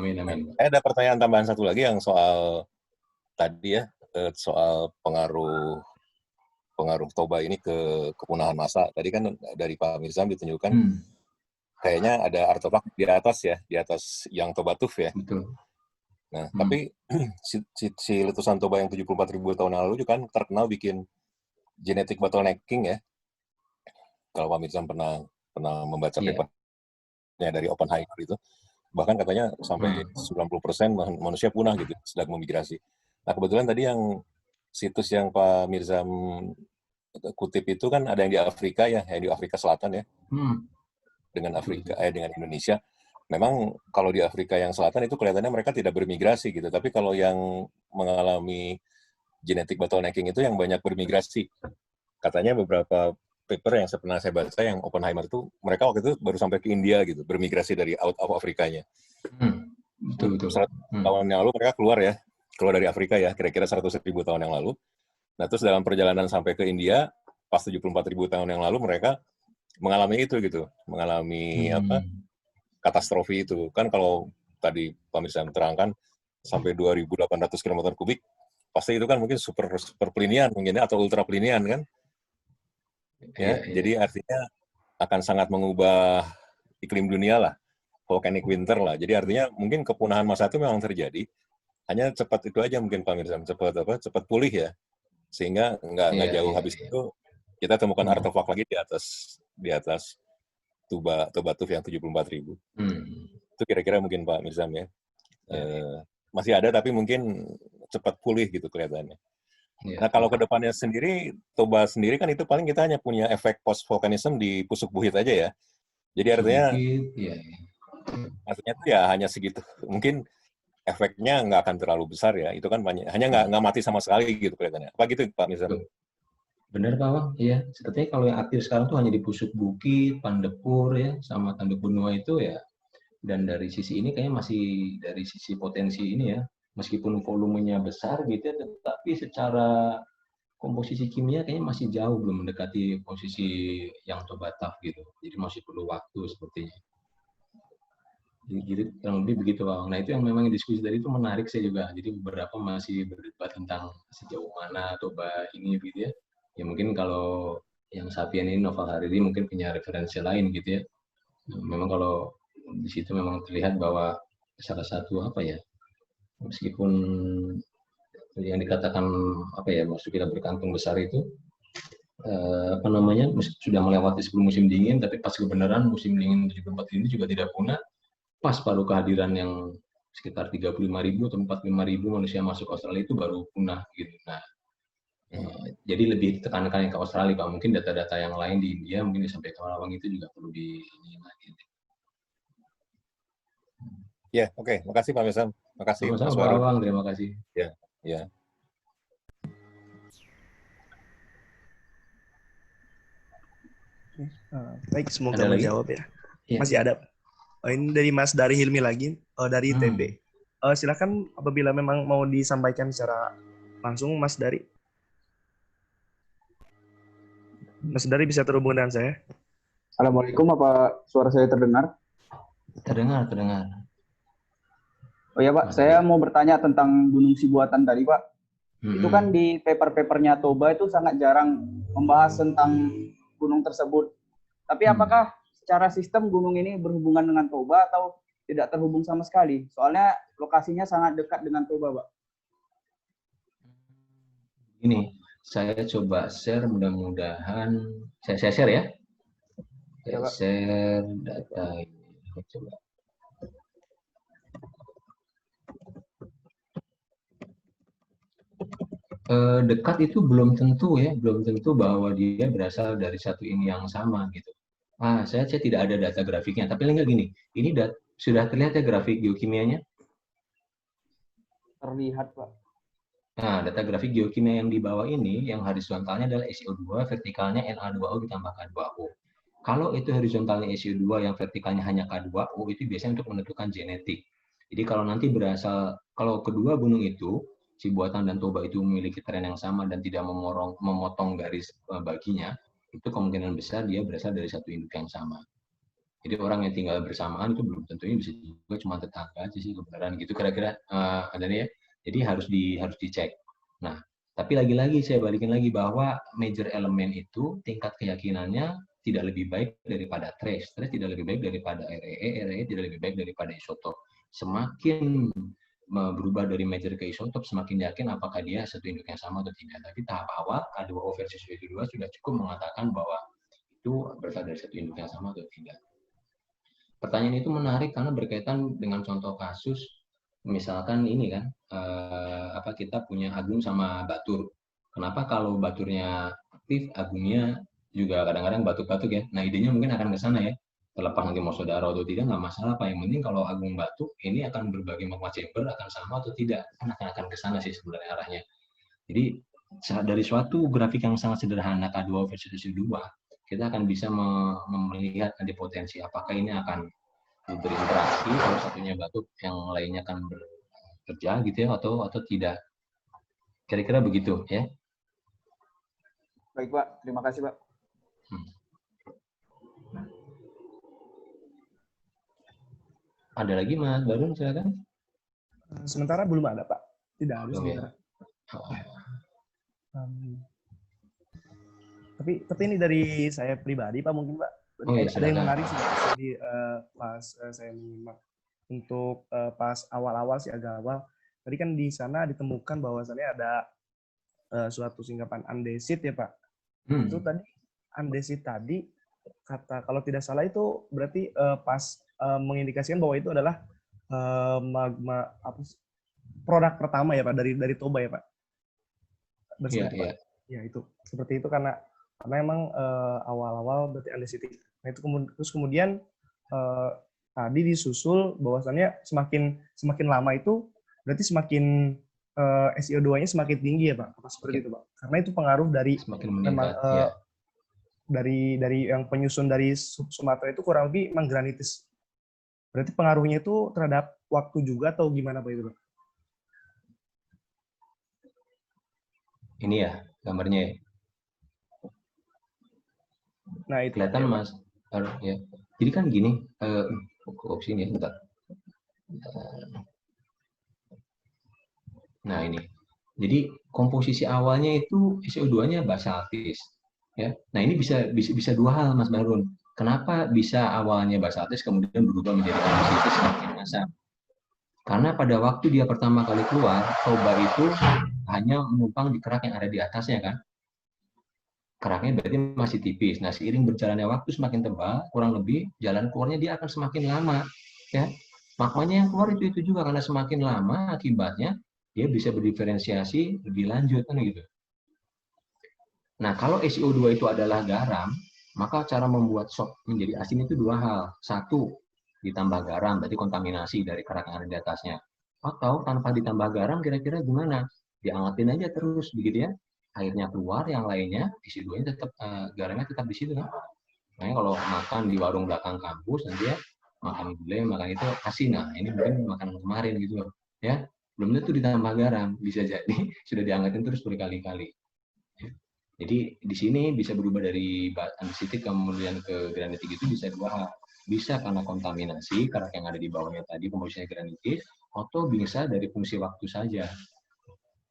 S3: Amin.
S5: Saya ada pertanyaan tambahan satu lagi yang soal tadi ya, soal pengaruh Toba ini ke kepunahan massa. Tadi kan dari Pak Mirzam ditunjukkan kayaknya ada artefak di atas yang Toba Tuf ya.
S3: Betul.
S5: Nah, tapi si letusan Toba yang 74.000 tahun yang lalu juga kan terkenal bikin genetic bottlenecking ya. Kalau Pak Mirzam pernah membaca papernya dari Oppenheimer itu, bahkan katanya sampai 90% manusia punah gitu sedang memigrasi. Nah, kebetulan tadi yang situs yang Pak Mirzam kutip itu kan ada yang di Afrika ya, yang di Afrika Selatan ya, dengan Indonesia. Memang kalau di Afrika yang Selatan itu kelihatannya mereka tidak bermigrasi gitu, tapi kalau yang mengalami genetic bottlenecking itu yang banyak bermigrasi. Katanya beberapa paper yang pernah saya baca yang Oppenheimer itu, mereka waktu itu baru sampai ke India gitu, bermigrasi dari out of Afrikanya.
S3: Betul.
S5: 100 tahun yang lalu mereka keluar dari Afrika ya, kira-kira 100.000 tahun yang lalu. Nah, terus dalam perjalanan sampai ke India, pas 74.000 tahun yang lalu mereka mengalami itu gitu, mengalami katastrofi itu. Kan kalau tadi Pak Mirzam terangkan sampai 2.800 km kubik, pasti itu kan mungkin super plinian mungkin ya, atau ultra plinian kan. Ya, jadi artinya akan sangat mengubah iklim dunia lah, volcanic winter lah. Jadi artinya mungkin kepunahan massa itu memang terjadi, hanya cepat itu aja mungkin Pak Mirzam, cepat pulih ya, sehingga nggak jauh habis itu kita temukan artefak lagi di atas Toba Tuf yang 74.000. Itu kira-kira mungkin Pak Mirzam ya. Masih ada tapi mungkin cepat pulih gitu kelihatannya. Nah, kalau ke depannya sendiri, Toba sendiri kan itu paling kita hanya punya efek post-volcanism di Pusuk Buhit aja ya. Jadi artinya itu ya hanya segitu. Mungkin efeknya nggak akan terlalu besar ya. Itu kan banyak, hanya nggak mati sama sekali gitu kelihatannya. Apa gitu Pak Mirzam?
S3: Benar Pak Wang, iya. Sepertinya kalau yang aktif sekarang tuh hanya di Pusuk Bukit, Pandepur ya, sama Tanduk Benua itu ya. Dan dari sisi ini kayaknya masih dari sisi potensi ini ya, meskipun volumenya besar gitu ya, tetapi secara komposisi kimia kayaknya masih jauh belum mendekati posisi yang Toba Tuf gitu. Jadi masih perlu waktu sepertinya. Jadi kurang lebih begitu Pak. Nah itu yang memang diskusi tadi itu menarik saya juga. Jadi beberapa masih berdebat tentang sejauh mana Toba ini gitu ya. Ya mungkin kalau yang Sapien ini Noval Hariri mungkin punya referensi lain gitu ya. Memang kalau di situ memang terlihat bahwa salah satu meskipun yang dikatakan maksud kita berkantung besar itu sudah melewati sebelum musim dingin, tapi pas kebenaran musim dingin 74 ini juga tidak punah, pas baru kehadiran yang sekitar 35.000 atau 45.000 manusia masuk Australia itu baru punah gitu. Nah, jadi lebih ditekankan yang ke Australia Pak. Mungkin data-data yang lain di India mungkin disampaikan Awang itu juga perlu diingat.
S5: Ya, oke. Makasih Pak Mirzam. Makasih
S3: Mas Awang, terima kasih.
S5: Ya.
S2: Baik, semoga menjawab ya. Masih ada. Ini dari Mas Dari Hilmi lagi, dari ITB. Silakan apabila memang mau disampaikan secara langsung, Mas Dari. Mas Dari bisa terhubung dengan saya?
S6: Assalamualaikum, apa suara saya terdengar?
S3: Terdengar.
S6: Oh ya Pak, saya mau bertanya tentang Gunung Sibuatan tadi Pak. Itu kan di paper-papernya Toba itu sangat jarang membahas tentang gunung tersebut. Tapi apakah secara sistem gunung ini berhubungan dengan Toba atau tidak terhubung sama sekali? Soalnya lokasinya sangat dekat dengan Toba Pak.
S3: Ini saya coba share, mudah-mudahan saya share ya. Saya share data ini. Coba. Dekat itu belum tentu bahwa dia berasal dari satu ini yang sama gitu. Saya tidak ada data grafiknya, tapi enggak gini. Ini Sudah terlihat ya grafik geokimianya?
S6: Terlihat, Pak.
S3: Nah, data grafik geokimia yang di bawah ini, yang horizontalnya adalah SiO2, vertikalnya Na2O ditambah K2O. Kalau itu horizontalnya SiO2, yang vertikalnya hanya K2O, itu biasanya untuk menentukan genetik. Jadi kalau nanti kalau kedua gunung itu, Cibuatan dan Toba itu memiliki tren yang sama dan tidak memotong garis baginya, itu kemungkinan besar dia berasal dari satu induk yang sama. Jadi orang yang tinggal bersamaan itu belum tentunya bisa juga cuma tetangga aja sih kebenaran gitu kira-kira ada nih ya. Jadi harus dicek. Nah, tapi lagi-lagi saya balikin lagi bahwa major elemen itu tingkat keyakinannya tidak lebih baik daripada trace tidak lebih baik daripada REE tidak lebih baik daripada isotop. Semakin berubah dari major ke isotop, semakin yakin apakah dia satu induk yang sama atau tidak. Tapi tahap awal K2O versus SiO2 sudah cukup mengatakan bahwa itu berasal dari satu induk yang sama atau tidak. Pertanyaan itu menarik karena berkaitan dengan contoh kasus, misalkan ini kan, kita punya agung sama batur. Kenapa kalau baturnya aktif, agungnya juga kadang-kadang batuk-batuk ya. Nah idenya mungkin akan ke sana ya. Terlepas nanti mau saudara atau tidak, nggak masalah. Apa yang penting kalau agung batuk, ini akan berbagai magma chamber, akan sama atau tidak. Kan akan ke sana sih sebenarnya arahnya. Jadi dari suatu grafik yang sangat sederhana K2 versus SiO2, kita akan bisa melihat ada potensi apakah ini akan berinteraksi kalau satunya batuk yang lainnya akan bekerja gitu ya atau tidak. Kira-kira begitu ya.
S6: Baik, Pak. Terima kasih, Pak.
S3: Ada lagi Mas Barun, silakan.
S2: Sementara belum ada, Pak. Tidak ada sementara. Tapi ini dari saya pribadi, Pak, mungkin, Pak. Ada yang menarik sih jadi pas saya menyimak untuk pas awal-awal sih agak awal. Tadi kan di sana ditemukan bahwasannya ada suatu singkapan andesit ya, Pak. Itu tadi andesit tadi kata kalau tidak salah itu berarti pas mengindikasikan bahwa itu adalah magma produk pertama ya, Pak, dari Toba ya, Pak. Iya, iya. Ya itu seperti itu karena emang awal-awal berarti andesitik. Nah itu kemudian tadi disusul bahwasannya semakin lama itu berarti semakin SiO2-nya semakin tinggi ya, Pak. Apa seperti itu, Pak? Karena itu pengaruh dari
S3: semakin meningkat, ya.
S2: dari yang penyusun dari Sumatera itu kurang lebih manggranitis. Berarti pengaruhnya itu terhadap waktu juga atau gimana, Pak, itu, Pak?
S3: Ini ya gambarnya.
S2: Nah, itu
S3: kelihatan ya, Mas. Ya. Jadi kan gini, opsi ini bentar. Nah, ini. Jadi komposisi awalnya itu SiO2-nya basaltis, ya. Nah, ini bisa dua hal, Mas Barun. Kenapa bisa awalnya basaltis kemudian berubah menjadi komposisi semakin asam? Karena pada waktu dia pertama kali keluar, Toba itu hanya menumpang di kerak yang ada di atasnya kan. Keraknya berarti masih tipis. Nah, seiring berjalannya waktu semakin tebal, kurang lebih jalan keluarnya dia akan semakin lama, ya. Magmanya yang keluar itu juga karena semakin lama akibatnya dia bisa berdiferensiasi lebih lanjut kan gitu. Nah, kalau SiO2 itu adalah garam, maka cara membuat sop menjadi asin itu dua hal. Satu, ditambah garam, berarti kontaminasi dari kerak yang ada di atasnya. Atau tanpa ditambah garam, kira-kira gimana? Diangetin aja terus, begitu ya. Airnya keluar, yang lainnya SiO2-nya tetap, garamnya tetap di situ kan. Makanya kalau makan di warung belakang kampus, nanti ya makan gulai, makan itu asin. Nah, ini mungkin makanan kemarin gitu loh. Ya, belum tentu ditambah garam, bisa jadi sudah diangetin terus berkali-kali. Jadi di sini bisa berubah dari andesitik kemudian ke granitik itu bisa dua hal. Bisa karena kontaminasi, kerak yang ada di bawahnya tadi komposisinya granitik, atau bisa dari fungsi waktu saja.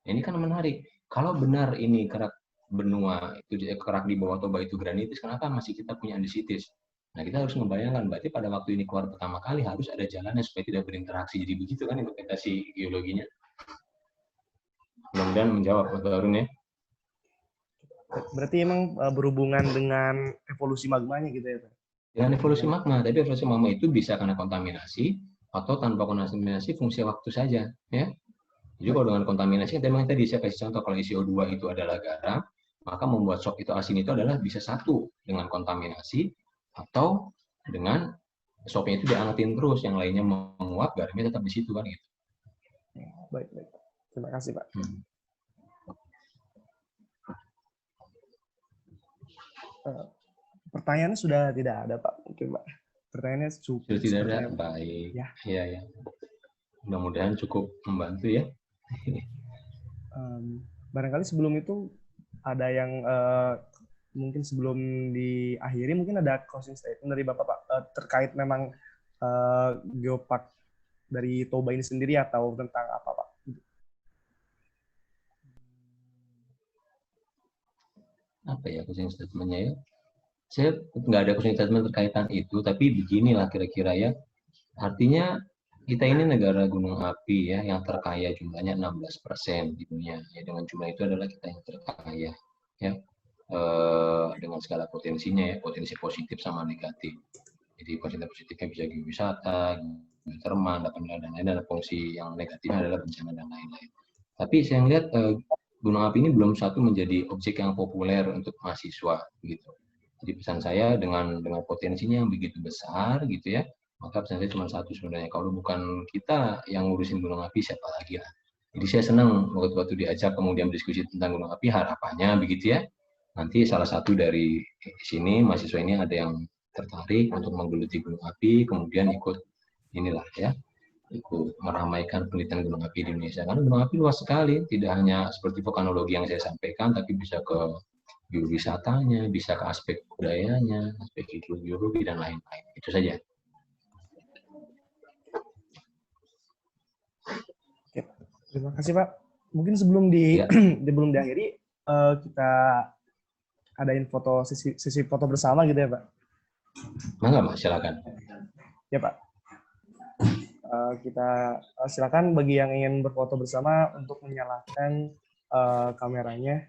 S3: Ini kan menarik. Kalau benar ini kerak benua itu kerak di bawah Toba itu granitis, kenapa masih kita punya andesitis? Nah, kita harus membayangkan berarti pada waktu ini keluar pertama kali harus ada jalannya supaya tidak berinteraksi. Jadi begitu kan interpretasi geologinya. Mudah-mudahan menjawab Pak Barun ya.
S2: Berarti emang berhubungan dengan evolusi magmanya gitu ya, Pak?
S3: Dengan evolusi magma, tapi evolusi magma itu bisa karena kontaminasi atau tanpa kontaminasi fungsi waktu saja, ya. Jadi kalau dengan kontaminasi, memang tadi saya kasih contoh kalau SiO2 itu adalah garam, maka membuat sop itu asin itu adalah bisa satu dengan kontaminasi atau dengan sopnya itu diangetin terus, yang lainnya menguap, garamnya tetap di situ kan gitu.
S2: Baik. Terima kasih, Pak. Pertanyaannya sudah tidak ada, Pak. Mungkin, Pak. Pertanyaannya cukup.
S3: Sudah tidak ada, baik.
S2: Ya.
S3: Iya. Mudah-mudahan cukup membantu ya.
S2: Barangkali sebelum itu ada yang mungkin sebelum diakhiri mungkin ada closing statement dari Bapak, Pak, terkait memang geopark dari Toba ini sendiri atau tentang apa, Pak?
S3: Apa ya closing statement-nya ya? Saya nggak ada closing statement terkaitan itu, tapi beginilah kira-kira ya. Artinya kita ini negara gunung api ya, yang terkaya jumlahnya 16% di dunia. Ya, dengan jumlah itu adalah kita yang terkaya ya, dengan segala potensinya ya, potensi positif sama negatif. Jadi potensi positifnya bisa geowisata, geotermal, dan lain-lain, dan fungsi yang negatifnya adalah bencana dan lain-lain. Tapi saya melihat gunung api ini belum satu menjadi objek yang populer untuk mahasiswa gitu. Jadi pesan saya dengan potensinya yang begitu besar gitu ya, maka pesan saya cuma satu sebenarnya, kalau bukan kita yang ngurusin gunung api, siapa lagi ya. Jadi saya senang waktu diajak kemudian diskusi tentang gunung api, harapannya begitu ya, nanti salah satu dari sini mahasiswa ini ada yang tertarik untuk menggeluti gunung api, kemudian ikut inilah ya, ikut meramaikan penelitian gunung api di Indonesia. Karena gunung api luas sekali, tidak hanya seperti vulkanologi yang saya sampaikan, tapi bisa ke geowisatanya, bisa ke aspek budayanya, aspek hidrogeologi, dan lain-lain. Itu saja.
S2: Oke, terima kasih, Pak. Mungkin sebelum sebelum diakhiri, kita adain sesi foto bersama gitu ya, Pak?
S3: Mangga, Mas, silakan.
S2: Ya, Pak. Kita silakan bagi yang ingin berfoto bersama untuk menyalakan kameranya.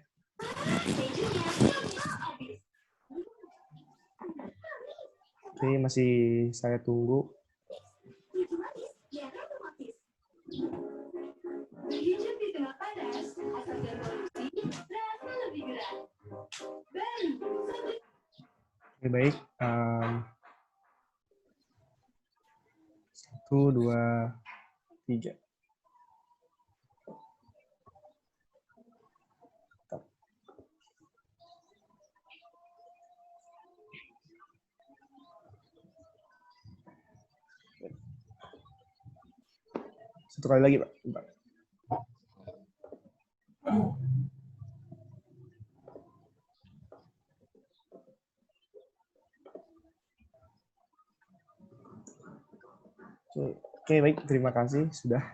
S2: Oke, masih saya tunggu. Oke, baik. 1, 2, 3. Satu kali lagi, Pak. Oke, baik. Terima kasih sudah.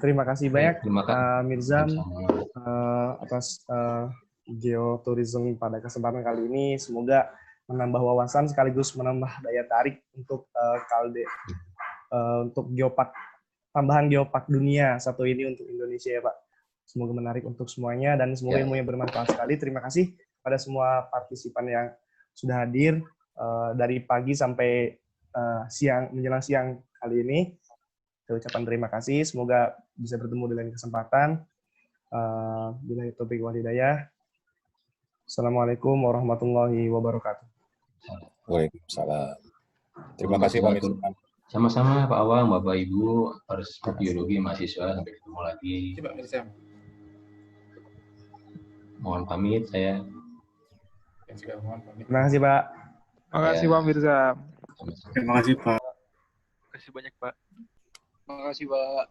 S2: Terima kasih banyak Pak Mirzam atas geotourism pada kesempatan kali ini. Semoga menambah wawasan sekaligus menambah daya tarik untuk untuk geopark, tambahan geopark dunia satu ini untuk Indonesia ya, Pak. Semoga menarik untuk semuanya dan semoga ilmunya bermanfaat sekali. Terima kasih pada semua partisipan yang sudah hadir dari pagi sampai siang, menjelang siang kali ini. Saya ucapkan terima kasih. Semoga bisa bertemu di lain kesempatan. Billahi taufiq wal hidayah. Assalamualaikum warahmatullahi wabarakatuh.
S5: Waalaikumsalam. Terima kasih Pak Mirzam.
S3: Sama-sama Pak Awang, Bapak Ibu, Fakultas Biologi mahasiswa, sampai ketemu lagi.
S4: Pak Mirzam.
S3: Mohon pamit saya.
S2: Terima kasih Pak.
S7: Terima kasih Pak Mirzam.
S8: Terima kasih Pak.
S1: Terima kasih banyak Pak.
S7: Terima kasih Pak.